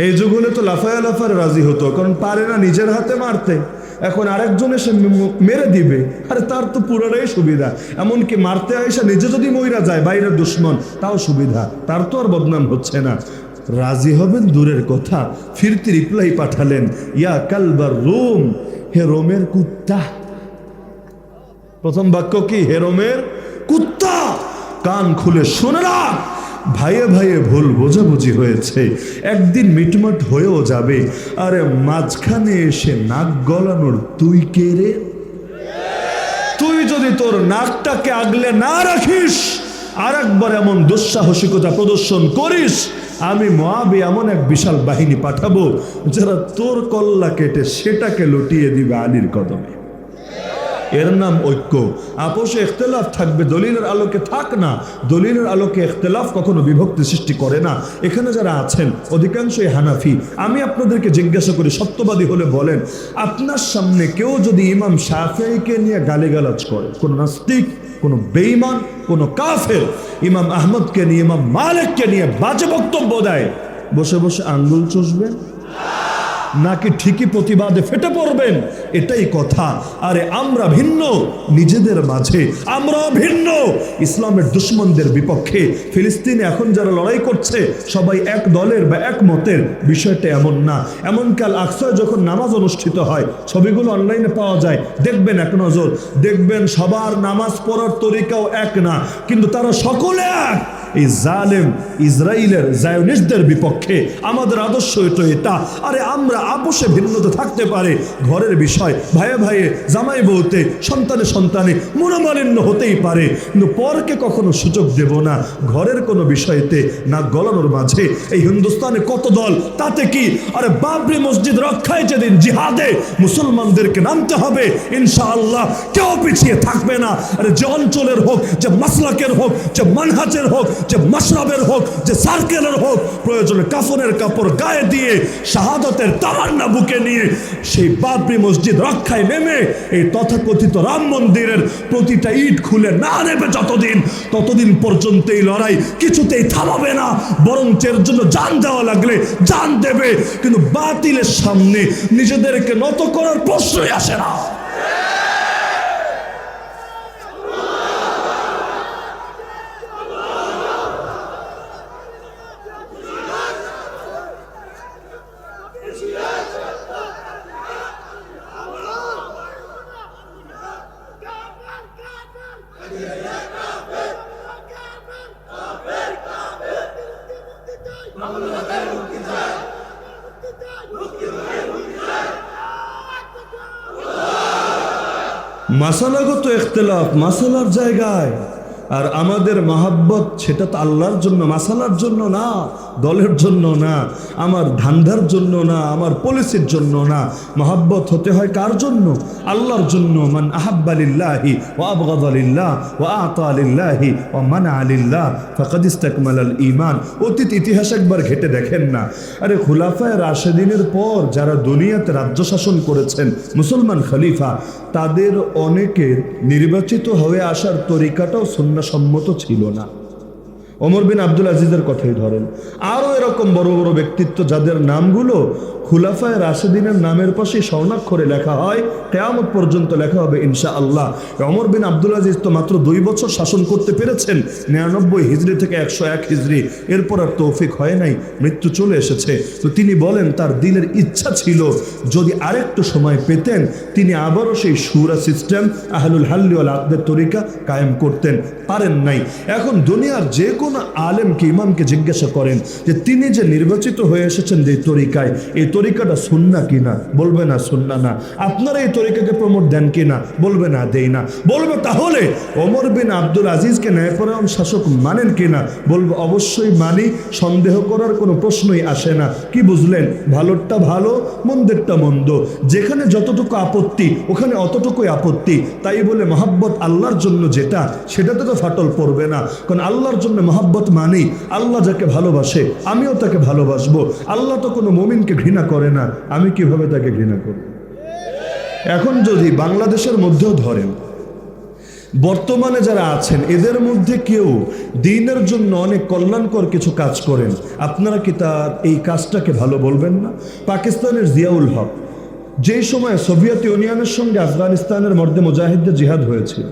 এই যুগ হলে তো লাফায়া লাফারে রাজি হতো, কারণ পারে না নিজের হাতে মারতে, এখন আরেকজন এসে মেরে দিবে, আরে তার তো পুরোটাই সুবিধা। এমনকি মারতে আইসা নিজে যদি মইরা যায় বাইরের দুশ্মন, তাও সুবিধা, তার তো আর বদনাম হচ্ছে না। রাজি হবেন দূরের কথা, ফিরতি রিপ্লাই পাঠালেন, ইয়া কালবার রোম, হে রোমের কুত্তা। প্রথম বাক্য কি? হে রোমের কুত্তা, কান খুলে শোনে না, ভাইয়ে ভাইয়ে ভুল বোঝাবুঝি হয়েছে, একদিন মিটমাট হয়েও যাবে। আরে মাঝখানে এসে নাক গলানোর তুই কে রে? তুই যদি তোর নাকটাকে আগলে না রাখিস, আর একবার এমন দুঃসাহসিকতা প্রদর্শন করিস, আমি মুআবিয়া এমন এক বিশাল বাহিনী পাঠাবো যারা তোর কল্লা কেটে সেটাকে লুটিয়ে দিবে আলীর কদমে। এর নাম ঐক্য। আপোষে ইখতিলাফ থাকবে, দলিলের আলোকে থাক না, দলিলের আলোকে ইখতিলাফ কখনো বিভক্তি সৃষ্টি করে না। এখানে যারা আছেন অধিকাংশই হানাফি। আমি আপনাদেরকে জিজ্ঞাসা করি, সত্যবাদী হলে বলেন, আপনার সামনে কেউ যদি ইমাম শাফিঈকে নিয়ে গালিগালাজ করে, কোন নাস্তিক, কোন বেঈমান, কোন কাফের ইমাম আহমদকে নিয়ে, ইমাম মালিককে নিয়ে বাজে বক্তব্য দেয়, বসে বসে আঙ্গুল চুষবেন নাকি ঠিকই প্রতিবাদে ফেটে পড়বেন? এটাই কথা। আরে আমরা ভিন্ন নিজেদের মাঝে, আমরা ভিন্ন ইসলামের দুশ্মনদের বিপক্ষে। ফিলিস্তিনে এখন যারা লড়াই করছে সবাই এক দলের বা এক মতের, বিষয়টা এমন না। এমনকি আল আকসায় যখন নামাজ অনুষ্ঠিত হয়, ছবিগুলো অনলাইনে পাওয়া যায়, দেখবেন এক নজর, দেখবেন সবার নামাজ পড়ার তরিকাও এক না, কিন্তু তারা সকলে এক এই জালেম ইসরায়েলের জায়োনিস্টদের বিপক্ষে। আমাদের আদর্শ এটা। আরে আমরা আপোষে ভিন্নতা থাকতে পারে, ঘরের বিষয়, ভাইয়ে ভাইয়ে, জামাই বউতে, সন্তানে সন্তানে মনোমালিন্য হতেই পারে, কিন্তু পরকে কখনো সুযোগ দেব না ঘরের কোনো বিষয়তে না গলানোর মাঝে। এই হিন্দুস্তানে কত দল, তাতে কি? আরে বাবরি মসজিদ রক্ষায় যেদিন জিহাদে মুসলমানদেরকে নামতে হবে, ইনশাআল্লাহ কেউ পিছিয়ে থাকবে না। আরে যে অঞ্চলের হোক, যে মাসলাকের হোক, যে মানহাজের হোক, যে মাশরাবের হোক, যে সার্কেলের হোক, প্রয়োজনে কাফনের কাপড় গায়ে দিয়ে, শাহাদাতের তামান্না বুকে নিয়ে সেই বাবরি মসজিদ রক্ষায় নেমে এই তথাকথিত রাম মন্দিরের প্রতিটা ইট খুলে না নেবে যতদিন, ততদিন পর্যন্ত এই লড়াই কিছুতেই থামাবে না, বরং এর জন্য জান দেওয়া লাগলে জান দেবে। কিন্তু বাতিলের সামনে নিজেদেরকে নত করার প্রশ্নই আসে না। মাসালাগত ইখতিলাফ মাসালার জায়গায়, আর আমাদের মহাব্বত সেটা তো আল্লাহর জন্য, মাসালার জন্য না, দলের জন্য না, আমার ধান্দার জন্য না, আমার পলিসির জন্য না। মহাব্বত হতে হয় কার জন্য? আল্লাহর জন্য। মান আহাব্বা লিল্লাহি ওয়া আবগাদা লিল্লাহ ওয়া আতা লিল্লাহি ওয়া মানা লিল্লাহ ফাকাদ ইসতাকমালাল ঈমান। অতীত ইতিহাস একবার ঘেটে দেখেন না। আরে খুলাফায়ে রাশেদিনের পর যারা দুনিয়াতে রাজ্য শাসন করেছেন, মুসলমান খলিফা, তাদের অনেকের নির্বাচিত হয়ে আসার তরিকাটাও সুন্নাহসম্মত ছিল না। ওমর বিন আব্দুল আজিজের কথাই ধরেন, আরও এরকম বড় বড় ব্যক্তিত্ব যাদের নামগুলো খুলাফায়ে রাশেদিনের নামের পাশে স্বর্ণাক্ষরে লেখা হয়, কিয়ামত পর্যন্ত লেখা হবে ইনশাআল্লাহ। ওমর বিন আব্দুল আজিজ তো মাত্র 2 বছর শাসন করতে পেরেছেন, 99 হিজরি থেকে 101 হিজরি, এরপর আর তৌফিক হয় নাই, মৃত্যু চলে এসেছে। তো তিনি বলেন তার দিলের ইচ্ছা ছিল যদি আরেকটু সময় পেতেন তিনি আবারও সেই শুরা সিস্টেম, আহলুল হাল্লি ওয়াল আকদের তরিকা কায়েম করতেন, পারেন নাই। এখন দুনিয়ার যে কোনো আলেমকে, ইমামকে জিজ্ঞাসা করেন যে তিনি যে নির্বাচিত হয়ে এসেছেন যে তরিকায়, এই তরিকাটা সুন্নাহ কিনা, বলবে না সুন্নাহ না। আপনারা এই তরিকাকে প্রমোট দেন কিনা, বলবে না দেই না। বলবে তাহলে ওমর বিন আব্দুল আজিজকে ন্যায়পরায়ণ শাসক মানেন কিনা, বলবে অবশ্যই মানি, সন্দেহ করার কোনো প্রশ্নই আসে না। কি বুঝলেন? ভালোরটা ভালো, মন্দেরটা মন্দ, যেখানে যতটুকু আপত্তি ওখানে অতটুকুই আপত্তি। তাই বলে মহাব্বত আল্লাহর জন্য যেটা, সেটাতে তো ফাটল পড়বে না। কারণ আল্লাহর জন্য মহাব্বত মানেই আল্লাহ যাকে ভালোবাসে আমিও তাকে ভালোবাসবো। আল্লাহ তো কোনো মুমিনকে ঘৃণা করে না, আমি কিভাবে তাকে ঘৃণা করব? এখন যদি বাংলাদেশের মধ্যেও ধরেন, বর্তমানে যারা আছেন এদের মধ্যে কেউ দ্বীনের জন্য অনেক কল্যাণকর কিছু কাজ করেন, আপনারা কি তার এই কাজটাকে ভালো বলবেন না? পাকিস্তানের জিয়াউল হক, যেই সময় সোভিয়েত ইউনিয়নের সঙ্গে আফগানিস্তানের মর্দে মুজাহিদদের জিহাদ হয়েছিল,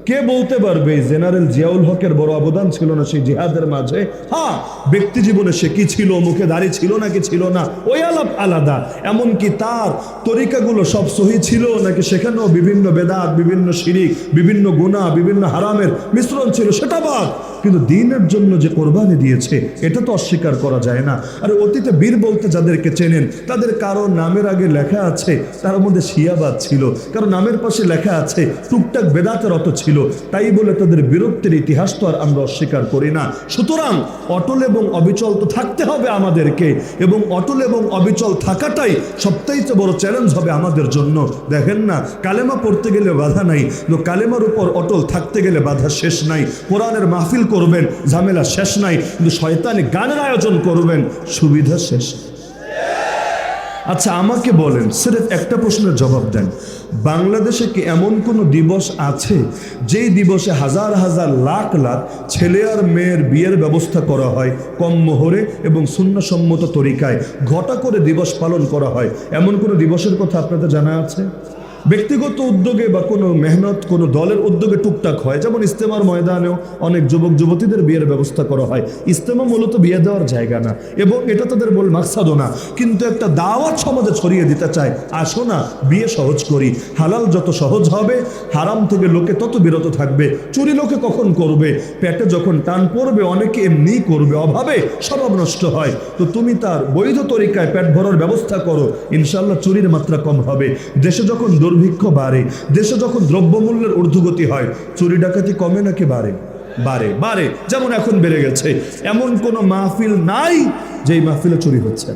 কে বলতে পারবে জেনারেল জিয়াউল হকের বড় অবদান ছিল না সেই জিহাদের মাঝে? হ্যাঁ, ব্যক্তি জীবনে সে কি ছিল, মুখে দাড়ি ছিল নাকি ছিল না, ওই আলাপ আলাদা। এমনকি তার তরিকাগুলো সব সহি ছিল নাকি সেখানেও বিভিন্ন বেদাত, বিভিন্ন শিরিক, বিভিন্ন গুনাহ, বিভিন্ন হারামের মিশ্রণ ছিল, সেটা বাদ। কিন্তু দ্বীনের জন্য যে কোরবানি দিয়েছে এটা তো অস্বীকার করা যায় না। আর অতীতে বীর বলতে যাদেরকে চেনেন তাদের কারো নামের আগে লেখা আছে তার মধ্যে শিয়াবাদ ছিল, কারো নামের পাশে লেখা আছে টুকটাক বেদাতের অত ছিল। তাই বলে তাদের বীরত্বের ইতিহাস তো আর আমরা অস্বীকার করি না। সুতরাং অটল এবং অবিচল তো থাকতে হবে আমাদেরকে, এবং অটল এবং অবিচল থাকাটাই সবচাইতে বড় চ্যালেঞ্জ হবে আমাদের জন্য। দেখেন না, কালেমা পড়তে গেলে বাধা নাই, কিন্তু কালেমার উপর অটল থাকতে গেলে বাধা শেষ নাই। কোরআনের মাহফিল করবেন, ঝামেলা শেষ নাই, কিন্তু শয়তানি গানের আয়োজন করবেন, সুবিধা শেষ। আচ্ছা আমাকে বলেন, সির্ফ একটা প্রশ্নের জবাব দেন, বাংলাদেশে কি এমন কোনো দিবস আছে যেই দিবসে হাজার হাজার লাখ লাখ ছেলে আর মেয়ের বিয়ের ব্যবস্থা করা হয় কম মোহরে এবং সুন্নাহসম্মত তরিকায়, ঘটা করে দিবস পালন করা হয়? এমন কোনো দিবসের কথা আপনাদের জানা আছে? ব্যক্তিগত উদ্যোগে বা কোনো মেহনত, কোনো দলের উদ্যোগে টুকটাক হয়, যেমন ইস্তেমার ময়দানেও অনেক যুবক যুবতীদের বিয়ের ব্যবস্থা করা হয়। ইস্তেমা মূলত বিয়ে দেওয়ার জায়গা না, এবং এটা তাদের মূল মাকসাদও না, কিন্তু একটা দাওয়াত সমাজে ছড়িয়ে দিতে চায়, আসো না বিয়ে সহজ করি। হালাল যত সহজ হবে হারাম থেকে লোকে তত বিরত থাকবে। চুরি লোকে কখন করবে? পেটে যখন টান পড়বে অনেকে এমনি করবে, অভাবে স্বভাব নষ্ট হয়। তো তুমি তার বৈধ তরিকায় পেট ভরার ব্যবস্থা করো, ইনশাল্লাহ চুরির মাত্রা কম হবে। দেশে যখন দুর্ভিক্ষ বাড়ে, দেশে যখন দ্রব্যমূল্যের ঊর্ধ্বগতি হয়, চুরি ডাকাতি কমে নাকি বাড়ে? বাড়ে, বাড়ে। যেমন এখন বেড়ে গেছে। এমন কোনো মাহফিল নাই যেই মাহফিলে চুরি হচ্ছে।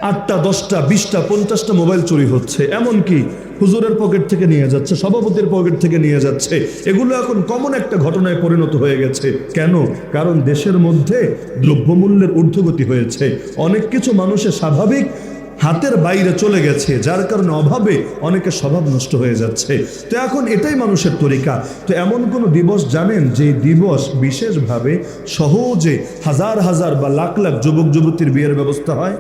8টা 10টা 20টা 50টা মোবাইল চুরি হচ্ছে, এমনকি হুজুরের পকেট থেকে নিয়ে যাচ্ছে, সভাপতির পকেট থেকে নিয়ে যাচ্ছে। এগুলো এখন কমন একটা ঘটনায় পরিণত হয়ে গেছে। কেন? কারণ দেশের মধ্যে দ্রব্যমূল্যের ঊর্ধ্বগতি হয়েছে, অনেক কিছু মানুষের স্বাভাবিক হাতের বাইরে চলে গেছে, যার কারণে অভাবে অনেকের স্বভাব নষ্ট হয়ে যাচ্ছে। তো এখন এটাই মানুষের তরিকা। তো এমন কোনো দিবস জানেন যে দিবস বিশেষভাবে সহজে হাজার হাজার বা লাখ লাখ যুবক যুবতীর বিয়ের ব্যবস্থা হয়?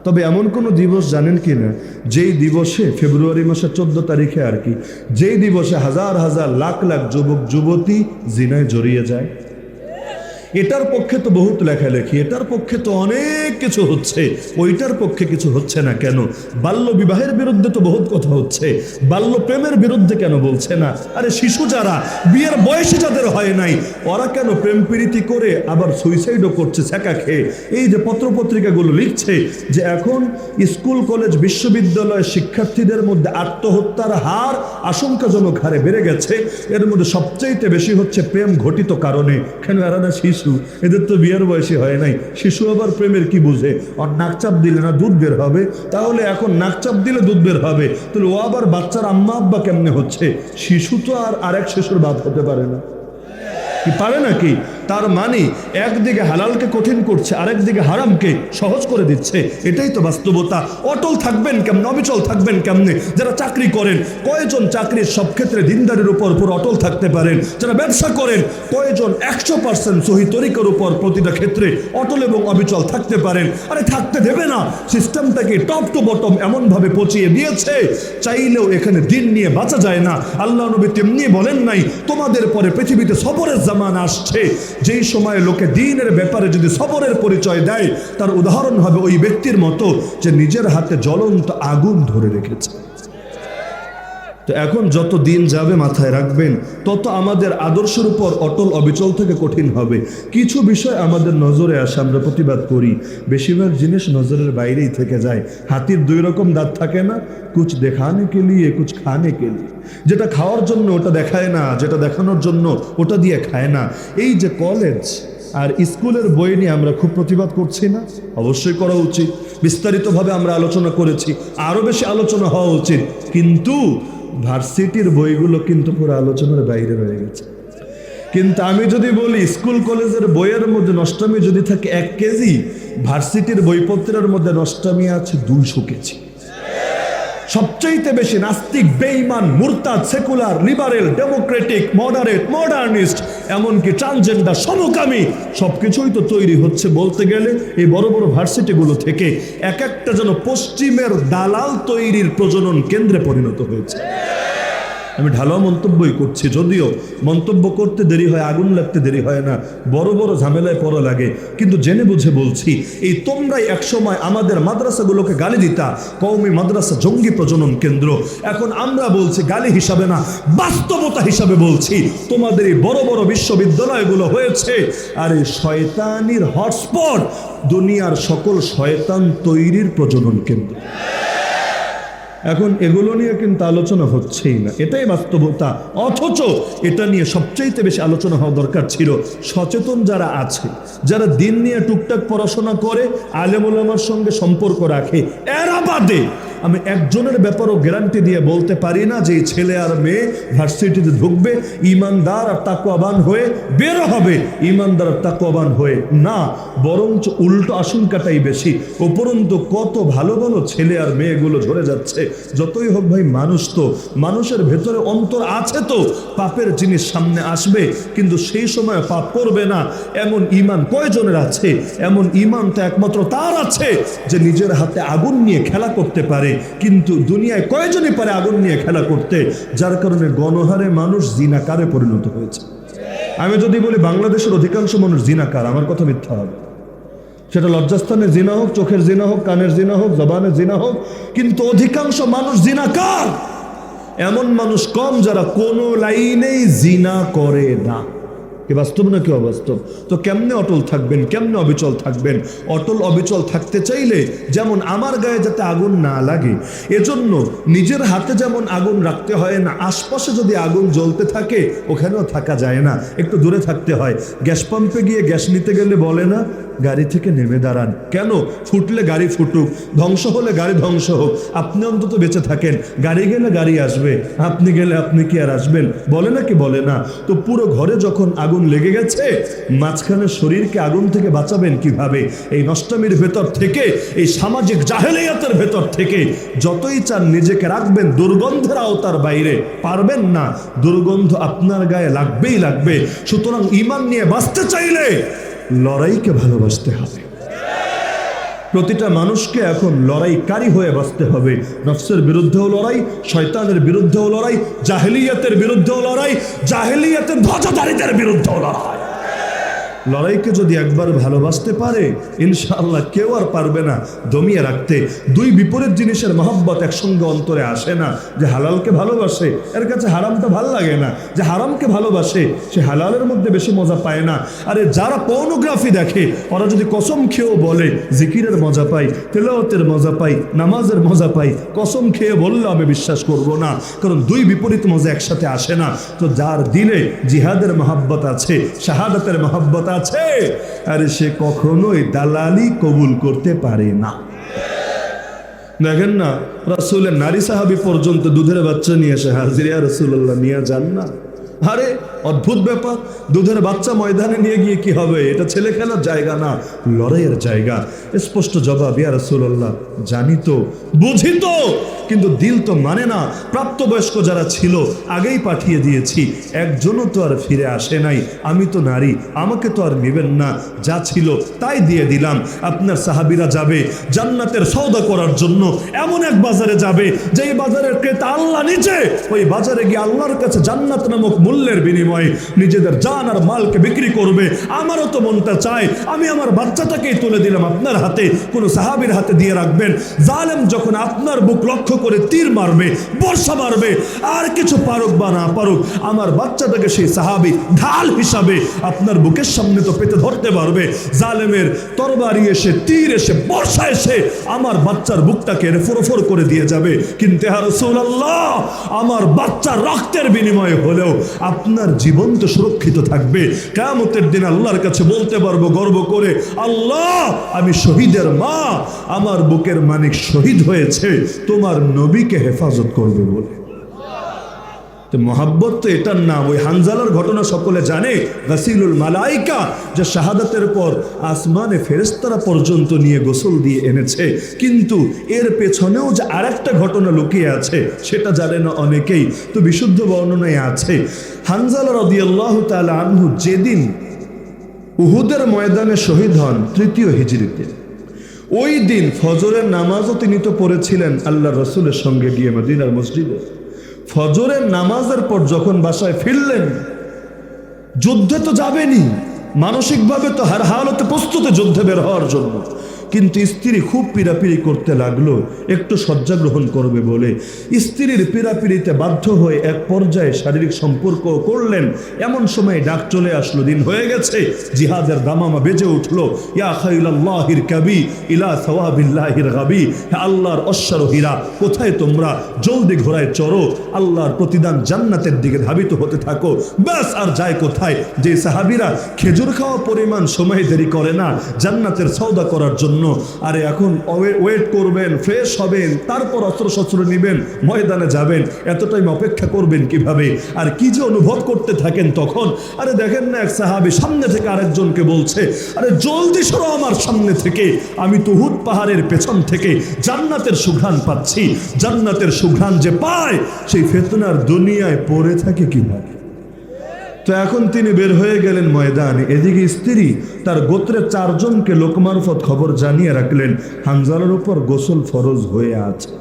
তবে এমন কোনো দিবস জানেন কি না যেই দিবসে ফেব্রুয়ারি মাসের 14 তারিখে আর কি, যেই দিবসে হাজার হাজার লাখ লাখ যুবক যুবতী জিনায় জড়িয়ে যায়? এটার পক্ষে তো বহুত লেখালেখি, এটার পক্ষে তো অনেক কিছু হচ্ছে, ওইটার পক্ষে কিছু হচ্ছে না কেন? বাল্য বিবাহের বিরুদ্ধে তো বহুত কথা হচ্ছে, বাল্য প্রেমের বিরুদ্ধে কেন বলছে না? আরে শিশু যারা বিয়ের বয়সে যাদের হয় নাই, ওরা কেন প্রেম প্রীতি করে আবার সুইসাইডও করছে ছ্যাঁকা খেয়ে? এই যে পত্রপত্রিকাগুলো লিখছে যে এখন স্কুল কলেজ বিশ্ববিদ্যালয়ের শিক্ষার্থীদের মধ্যে আত্মহত্যার হার আশঙ্কাজনক হারে বেড়ে গেছে, এর মধ্যে সবচাইতে বেশি হচ্ছে প্রেম ঘটিত কারণে। কেন? এরা না শিশু, এদের তো বিয়ের বয়সী হয় নাই। শিশু আবার প্রেমের কি বুঝে? আর নাকচাপ দিলে না দুধ বের হবে? তাহলে এখন নাকচাপ দিলে দুধ বের হবে, তাহলে ও আবার বাচ্চার আম্মা আব্বা কেমনে হচ্ছে? শিশু তো আর আরেক শিশুর বাপ হতে পারে না, কি পারে নাকি? তার মানে একদিকে হালালকে কঠিন করছে, আরেকদিকে হারামকে সহজ করে দিচ্ছে। এটাই তো বাস্তবতা। অটল থাকবেন কেমনে, অবিচল থাকবেন কেমনে? যারা চাকরি করেন, কয়জন চাকরির সব ক্ষেত্রে দিনদারির উপর অটল থাকতে পারেন? যারা ব্যবসা করেন, কয়জন 100% সহি তরিকার উপর প্রতিটা ক্ষেত্রে অটল এবং অবিচল থাকতে পারেন? আরে থাকতে দেবে না। সিস্টেমটাকে টপ টু বটম এমনভাবে পচিয়ে দিয়েছে, চাইলেও এখানে দিন নিয়ে বাঁচা যায় না। আল্লাহ নবী তেমনি বলেন নাই তোমাদের পরে পৃথিবীতে সবরের জামান আসছে, যেই সময় লোকে দ্বীনের ব্যাপারে যদি সবরের পরিচয় দেয়, তার উদাহরণ হবে ওই ব্যক্তির মতো যে নিজের হাতে জ্বলন্ত আগুন ধরে রেখেছে। তো এখন যত দিন যাবে মাথায় রাখবেন, তত আমাদের আদর্শের উপর অটল অবিচল থেকে কঠিন হবে। কিছু বিষয় আমাদের নজরে আসে, আমরা প্রতিবাদ করি, বেশিরভাগ জিনিস নজরের বাইরেই থেকে যায়। হাতির 2 রকম দাঁত থাকে না, কুছ দেখানে কে লিয়ে কুছ খানে কে লিয়ে। যেটা খাওয়ার জন্য ওটা দেখায় না, যেটা দেখানোর জন্য ওটা দিয়ে খায় না। এই যে কলেজ আর স্কুলের বই নিয়ে আমরা খুব প্রতিবাদ করছি না? অবশ্যই করা উচিত। বিস্তারিতভাবে আমরা আলোচনা করেছি, আরও বেশি আলোচনা হওয়া উচিত। কিন্তু ভার্সিটির বইগুলো কিন্তু পুরো আলোচনার বাইরে রয়ে গেছে। কিন্তু আমি যদি বলি স্কুল কলেজের বইয়ের মধ্যে নষ্টামি যদি থাকে 1 কেজি, ভার্সিটির বইপত্রের মধ্যে নষ্টামি আছে 200 কেজি। সবচাইতে বেশি নাস্তিক, বেঈমান, মুরতাদ, secular, liberal, democratic, moderate, modernist, এমনকি ট্রান্সজেন্ডার, সমকামী সবকিছুই তো তৈরি হচ্ছে বলতে গেলে এই বড় বড় ভার্সিটিগুলো থেকে। এক একটা যেন পশ্চিমের দালাল তৈরির প্রজনন কেন্দ্রে পরিণত হয়েছে। আমি ঢালাও মন্তব্যই করছি, যদিও মন্তব্য করতে দেরি হয়, আগুন লাগতে দেরি হয় না, বড় বড় ঝামেলায় পড়া লাগে। কিন্তু জেনে বুঝে বলছি, এই তোমরাই একসময় আমাদের মাদ্রাসাগুলোকে গালি দিতা, কওমি মাদ্রাসা জঙ্গি প্রজনন কেন্দ্র। এখন আমরা বলছি গালি হিসাবে না, বাস্তবতা হিসাবে বলছি, তোমাদের এই বড় বড় বিশ্ববিদ্যালয়গুলো হয়েছে আর এই শয়তানির হটস্পট, দুনিয়ার সকল শয়তান তৈরির প্রজনন কেন্দ্র। এখন এগুলো নিয়ে কিন্তু আলোচনা হচ্ছেই না, এটাই বাস্তবতা। অথচ এটা নিয়ে সবচাইতে বেশি আলোচনা হওয়া দরকার ছিল সচেতন যারা আছে, যারা দিন নিয়ে টুকটাক পড়াশোনা করে, আলেম ওলামার সঙ্গে সম্পর্ক রাখে। এরা বাদে আমি একজনের ব্যাপারও গ্যারান্টি দিয়ে বলতে পারি না যে এই ছেলে আর মেয়ে ভার্সিটিতে ঢুকবে ইমানদার আর তাকওয়াবান হয়ে বের হবে, ইমানদার আর তাকওয়াবান হয়ে না, বরঞ্চ উল্টো আশঙ্কাটাই বেশি। উপরন্তু কত ভালো ভালো ছেলে আর মেয়েগুলো ঝরে যাচ্ছে। যতই হোক ভাই, মানুষ তো, মানুষের ভেতরে অন্তর আছে, তো পাপের জিনিস সামনে আসবে, কিন্তু সেই সময় পাপ করবে না এমন ঈমান কয়জনের আছে? এমন ঈমান তো একমাত্র তার আছে যে নিজের হাতে আগুন নিয়ে খেলা করতে পারে। কিন্তু দুনিয়ায় কয়জনই পারে আগুন নিয়ে খেলা করতে? যার কারণে গণহারে মানুষ জিনাকারে পরিণত হয়েছে। আমি যদি বলি বাংলাদেশের অধিকাংশ মানুষ জিনাকার, আমার কথা মিথ্যা হবে। সেটা লজ্জাস্থানের জিনা হোক, চোখের জিনা হোক, কানের জিনা হোক, জবানের জিনা হোক, কিন্তু অধিকাংশ মানুষ জিনাকার। এমন মানুষ কম যারা কোনো লাইনেই জিনা করে না। কি বাস্তব না কি অবাস্তব? তো কেমনে অটল থাকবেন, কেমনে অবিচল থাকবেন? অটল অবিচল থাকতে চাইলে যেমন আমার গায়ে যাতে আগুন না লাগে, এজন্য নিজের হাতে যেমন আগুন রাখতে হয় না, আশপাশে যদি আগুন জ্বলতে থাকে ওখানেও থাকা যায় না, একটু দূরে থাকতে হয়। গ্যাস পাম্পে গিয়ে গ্যাস নিতে গেলে বলে না গাড়ি থেকে নেমে দাঁড়ান, কেন? ফুটলে গাড়ি ফুটুক, ধ্বংস হলে গাড়ি ধ্বংস হোক, আপনি অন্তত বেঁচে থাকেন। গাড়ি গেলে গাড়ি আসবে, আপনি গেলে আপনি কি আর আসবেন? বলে না কি বলে না? তো পুরো ঘরে যখন আগুন লেগে গেছে, মাঝখানে শরীরকে আগুন থেকে বাঁচাবেন কিভাবে? এই নষ্টামির ভেতর থেকে, এই সামাজিক জাহেলিয়াতের ভেতর থেকে যতই চান নিজেকে রাখবেন দুর্গন্ধের আওতার বাইরে, পারবেন না। দুর্গন্ধ আপনার গায়ে লাগবেই লাগবে। সুতরাং ঈমান নিয়ে বাঁচতে চাইলে লড়াইকে ভালোবাসতে হবে। প্রতিটা মানুষকে এখন লড়াইকারী হয়ে বাঁচতে হবে। নফসের বিরুদ্ধেও লড়াই, শয়তানের বিরুদ্ধেও লড়াই, জাহেলিয়াতের বিরুদ্ধেও লড়াই, জাহেলিয়াতের ধ্বজাধারীদের বিরুদ্ধেও লড়াই। লড়াইকে যদি একবার ভালোবাসতে পারে ইনশাআল্লাহ কেউ আর পারবে না দমিয়ে রাখতে। দুই বিপরীত জিনিসের মহব্বত একসঙ্গে অন্তরে আসে না। যে হালালকে ভালোবাসে এর কাছে হারামটা ভাল লাগে না, যে হারামকে ভালোবাসে সে হালালের মধ্যে বেশি মজা পায় না। আরে যারা পর্নোগ্রাফি দেখে ওরা যদি কসম খেয়েও বলে জিকিরের মজা পাই, তেলাওয়াতের মজা পাই, নামাজের মজা পাই, কসম খেয়ে বললে আমি বিশ্বাস করব না, কারণ দুই বিপরীত মজা একসাথে আসে না। তো যার দিলে জিহাদের মহব্বত আছে, শাহাদাতের মহব্বত আছে, আরে সে কখনোই দালালি কবুল করতে পারে না। দেখেন না, রাসূলের নারী সাহাবী পর্যন্ত দুধের বাচ্চা নিয়ে এসে হাজির, ইয়া রাসূলুল্লাহ নিয়ে যান না। আরে অদ্ভুত ব্যাপার, দুধের বাচ্চা ময়দানে নিয়ে গিয়ে কি হবে? এটা ছেলে খেলার জায়গা না, লড়াইয়ের জায়গা। স্পষ্ট জবাব, ইয়া রাসূলুল্লাহ জানি তো, বুঝি তো, কিন্তু দিল তো মানে না। প্রাপ্তবয়স্ক যারা ছিল আগেই পাঠিয়ে দিয়েছি, একজনও তো আর ফিরে আসে নাই। আমি তো নারী, আমাকে তো আর নেবেন না, যা ছিল তাই দিয়ে দিলাম। আপনার সাহাবীরা যাবে জান্নাতের সওদা করার জন্য, এমন এক বাজারে যাবে যেই বাজারের ক্রেতা আল্লাহ নিচে, ওই বাজারে গিয়ে আল্লাহর কাছে জান্নাত নামক মূল্যের বিনিময়ে নিজেদের জান আর মালকে বিক্রি করবে। আমারও তো মনটা চায় আমি আমার বাচ্চাটাকেই তুলে দিলাম আপনার হাতে, কোন সাহাবীর হাতে দিয়ে রাখবেন। জালেম যখন আপনার বুক লক্ষ্য করে তীর মারবে, বর্ষা মারবে, আর কিছু পারুক বা না পারুক, আমার বাচ্চাটাকে সেই সাহাবী ঢাল হিসাবে আপনার বুকের সামনে তো পেতে ধরতে পারবে। জালেমের তরবারি এসে, তীর এসে, বর্ষা এসে আমার বাচ্চার বুকটাকে ফোরফোর করে দিয়ে যাবে, কিন্তু ইয়া রাসূলুল্লাহ আমার বাচ্চার রক্তের বিনিময়ে হলেও আপনার জীবন তো সুরক্ষিত থাকবে। কিয়ামতের দিন আল্লাহর কাছে বলতে পারবো গর্ব করে, আল্লাহ আমি শহীদের মা, আমার বুকের মানিক শহীদ হয়েছে তোমার নবীকে হেফাজত করবে বলে। মহাব্বত তো এটার নাম। ওই হানজালার ঘটনা সকলে জানে, গাসিলুল মালাইকা, যে শাহাদাতের পর আসমানে ফেরেশতারা পর্যন্ত নিয়ে গোসল দিয়ে এনেছে। কিন্তু এর পেছনেও যে আরেকটা ঘটনা লুকিয়ে আছে সেটা জানে না অনেকেই। তো বিশুদ্ধ বর্ণনায় আছে, হানজালা রাদিয়াল্লাহু তাআলা আনহু যেদিন উহুদের ময়দানে শহীদ হন 3য় হিজরিতে, ওই দিন ফজরের নামাজও তিনি তো পড়েছিলেন আল্লাহর রাসূলের সঙ্গে গিয়ে মদিনার মসজিদে। ফজরের নামাজের পর যখন বাসায় ফিরলেন, যুদ্ধে তো যাবেনি, মানসিকভাবে তো হার হালতে প্রস্তুত যুদ্ধে বের হওয়ার জন্য, কিন্তু স্ত্রী খুব পীড়াপিড়ি করতে লাগলো একটু শয্যা গ্রহণ করবে বলে। স্ত্রীর পীড়াপিড়িতে বাধ্য হয়ে এক পর্যায়ে শারীরিক সম্পর্ক করলেন। এমন সময় ডাক চলে আসলো, দিন হয়ে গেছে, জিহাদের দামামা বেজে উঠলো। ইয়া খাইলাল্লাহির কাবি ইলা সাওয়াবিল্লাহির গাবি, হে আল্লাহর অশ্বারোহীরা কোথায় তোমরা? জলদি ঘোড়ায় চড়ো, আল্লাহর প্রতিদান জান্নাতের দিকে ধাবিত হতে থাকো। ব্যাস, আর যায় কোথায়? যে সাহাবীরা খেজুর খাওয়া পরিমাণ সময় দেরি করে না জান্নাতের সওদা করার জন্য, আরে এখন ওয়েট করবেন, ফ্রেশ হবেন, তারপর অস্ত্রশস্ত্র নেবেন, ময়দানে যাবেন, এত টাইম অপেক্ষা করবেন কিভাবে? আর কি যে অনুভব করতে থাকেন তখন। আরে দেখেন না, এক সাহাবী সামনে থেকে আরেকজনকে বলছে, আরে জলদি সরো আমার সামনে থেকে, আমি তো উহুদ পাহাড়ের পেছন থেকে জান্নাতের সুঘ্রাণ পাচ্ছি। জান্নাতের সুঘ্রাণ যে পায় সেই ফিতনার দুনিয়ায় পড়ে থাকে কিভাবে? তো এখন তিনি বের হয়ে গেলেন ময়দানে। এদিকে স্ত্রী তার গোত্রের 4 জনকে লোক মারফত খবর জানিয়ে রাখলেন হানজালার উপর গোসল ফরজ হয়ে আছে।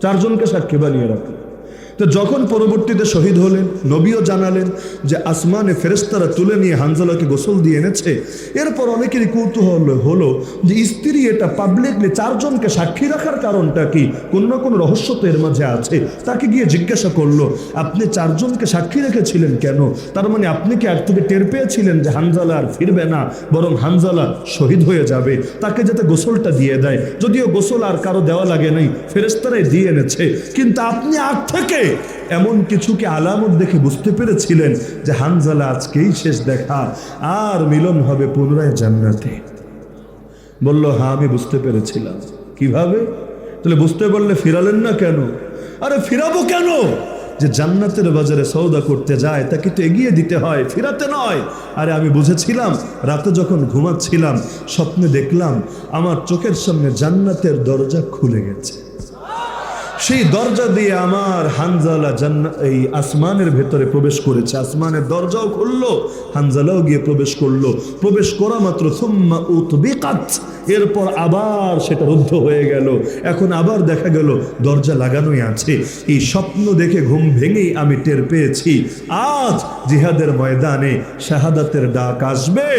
4 জনকে সাক্ষী বানিয়ে রাখলেন। তো যখন পরবর্তীতে শহীদ হলেন, নবীও জানালেন যে আসমানে ফেরেশতারা তুলে নিয়ে হানজালাকে গোসল দিয়ে এনেছে। এরপর অনেকেরই কৌতূহল হলো যে স্ত্রী এটা পাবলিকলি 4 জনকে সাক্ষী রাখার কারণটা কি? কোন না কোন রহস্য তো এর মাঝে আছে। তাকে গিয়ে জিজ্ঞাসা করলো, আপনি 4 জনকে সাক্ষী রেখেছিলেন কেন? তার মানে আপনি কি আগ থেকে টের পেয়েছিলেন যে হানজালা আর ফিরবে না, বরং হানজালা শহীদ হয়ে যাবে, তাকে যাতে গোসলটা দিয়ে দেয়। যদিও গোসল আর কারো দেওয়া লাগে নাই, ফেরেশতারাই দিয়ে এনেছে, কিন্তু আপনি আগ থেকে এমন কিছুকে আলামত দেখে বুঝতে পেরেছিলেন যে হানজালা আজকেই শেষ দেখা, আর মিলন হবে পুনরায় জান্নাতে। বলল, হ্যাঁ আমি বুঝতে পেরেছিলাম। কিভাবে? তাহলে বুঝতে পারলে ফিরালেন না কেন? আরে ফিরাবো কেন? যে জান্নাতের বাজারে সওদা করতে যায় তাকে তো এগিয়ে দিতে হয়, ফিরাতে নয়। আরে আমি বুঝেছিলাম, রাতে যখন ঘুমাচ্ছিলাম স্বপ্নে দেখলাম আমার চোখের সামনে জান্নাতের দরজা খুলে গেছে। সেই দরজা দিয়ে আমার হানজালা এই আসমানের ভেতরে প্রবেশ করেছে। আসমানের দরজাও খুললো, হানজালাও গিয়ে প্রবেশ করলো। প্রবেশ করা মাত্র সুম্মা উতবিকাত, এরপর আবার সেটা রুদ্ধ হয়ে গেল, এখন আবার দেখা গেল দরজা লাগানোই আছে। এই স্বপ্ন দেখে ঘুম ভেঙেই আমি টের পেয়েছি আজ জিহাদের ময়দানে শাহাদাতের ডাক আসবে,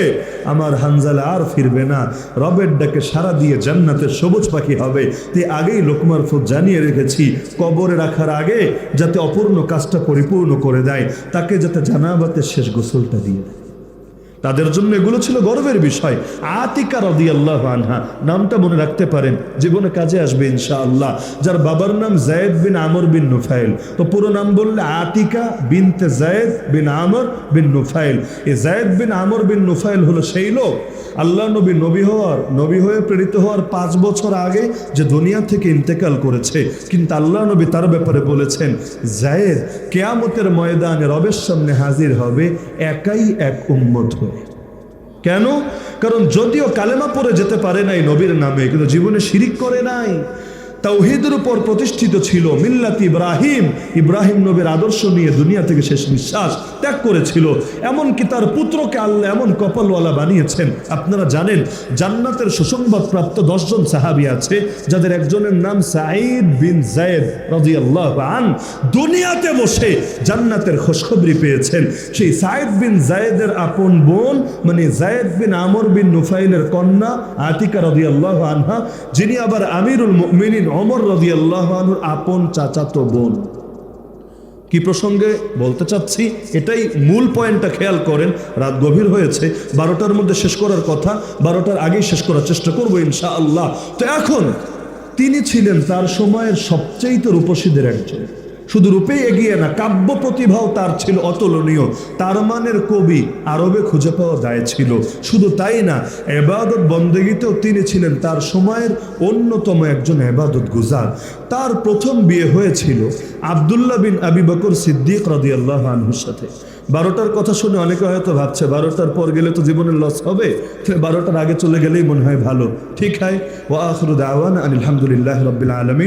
আমার হানজালা আর ফিরবে না, রবের ডাকে সারা দিয়ে জান্নাতের সবুজ পাখি হবে। তাই আগেই লোকমার ফুট জানিয়ে রেখেছি, কবরে রাখার আগে যাতে অপূর্ণ কাজটা পরিপূর্ণ করে দেয়, তাকে যাতে জানাবাতের শেষ গোসলটা দিয়ে দেয়। তাদের জন্য এগুলো ছিল গর্বের বিষয়। আতিকা রাদিয়াল্লাহু আনহা নামটা মনে রাখতে পারেন, জীবনে কাজে আসবে ইনশাআল্লাহ। যার বাবার নাম যায়েদ বিন আমর বিন নুফাইল, তো পুরো নাম বললে আতিকা বিনতে যায়েদ বিন আমর বিন নুফাইল। এই যায়েদ বিন আমর বিন নুফাইল হলো সেই লোক আল্লাহ নবী হয়ে প্রেরিত হওয়ার 5 বছর আগে যে দুনিয়া থেকে ইন্তেকাল করেছে। কিন্তু আল্লাহ নবী তার ব্যাপারে বলেছেন, যায়েদ কিয়ামতের ময়দানে রবের সামনে হাজির হবে একাই এক উম্মত হয়ে। কেন? কারণ যদিও কালেমা পড়ে যেতে পারে নাই নবীর নামে, কিন্তু জীবনে শিরিক করে নাই, তাওহীদের উপর প্রতিষ্ঠিত ছিল, মিল্লাত ইব্রাহিম নবীর আদর্শ নিয়ে দুনিয়া থেকে শেষ নিঃশ্বাস ত্যাগ করেছিল। এমনকি তার পুত্রকে আল্লাহ এমন কপালওয়ালা বানিয়েছেন। আপনারা জানেন জান্নাতের সুসংবাদ প্রাপ্ত 10 জন সাহাবী আছে, যাদের একজনের নাম সাঈদ বিন যায়েদ রাদিয়াল্লাহু আন। দুনিয়াতে বসে জান্নাতের খুশখবরি পেয়েছেন। সেই সাঈদ বিন যায়েদের আপন বোন, মানে যায়েদ বিন আমর বিন নুফাইলের কন্যা আতিকা রাদিয়াল্লাহু আনহা, যিনি আবার আমিরুল মুমিনিন ওমর রাদিয়াল্লাহু আনহুর আপন চাচাতো বোন। কি প্রসঙ্গে বলতে চাচ্ছি, এটাই মূল পয়েন্টটা খেয়াল করেন। রাত গভীর হয়েছে, 12টার মধ্যে শেষ করার কথা, 12টার আগেই শেষ করার চেষ্টা করবো ইনশাআল্লাহ। তো এখন তিনি ছিলেন তার সময়ের সবচেয়ে রূপসীদের একজন। শুধু রূপেই এগিয়ে না, কাব্য প্রতিভাও তার ছিল অতুলনীয়। তার মানের কবি আরবে খুঁজে পাওয়া দায় ছিল। শুধু তাই না, ইবাদত বন্দেগীতেও তিনি ছিলেন তার সময়ের অন্যতম একজন ইবাদত গুজার। তার প্রথম বিয়ে হয়েছিল আব্দুল্লাহ বিন আবি বকর সিদ্দিক রাদিয়াল্লাহু আনহুর সাথে। 12টার কথা শুনে অনেকে হয়তো ভাবছে 12টার পর গেলে তো জীবনের লস হবে, 12টার আগে চলে গেলেই মনে হয় ভালো। ঠিক হয়। ওয়া আখিরু দাওয়ানা আনিল হামদুলিল্লাহি রাব্বিল আলামিন।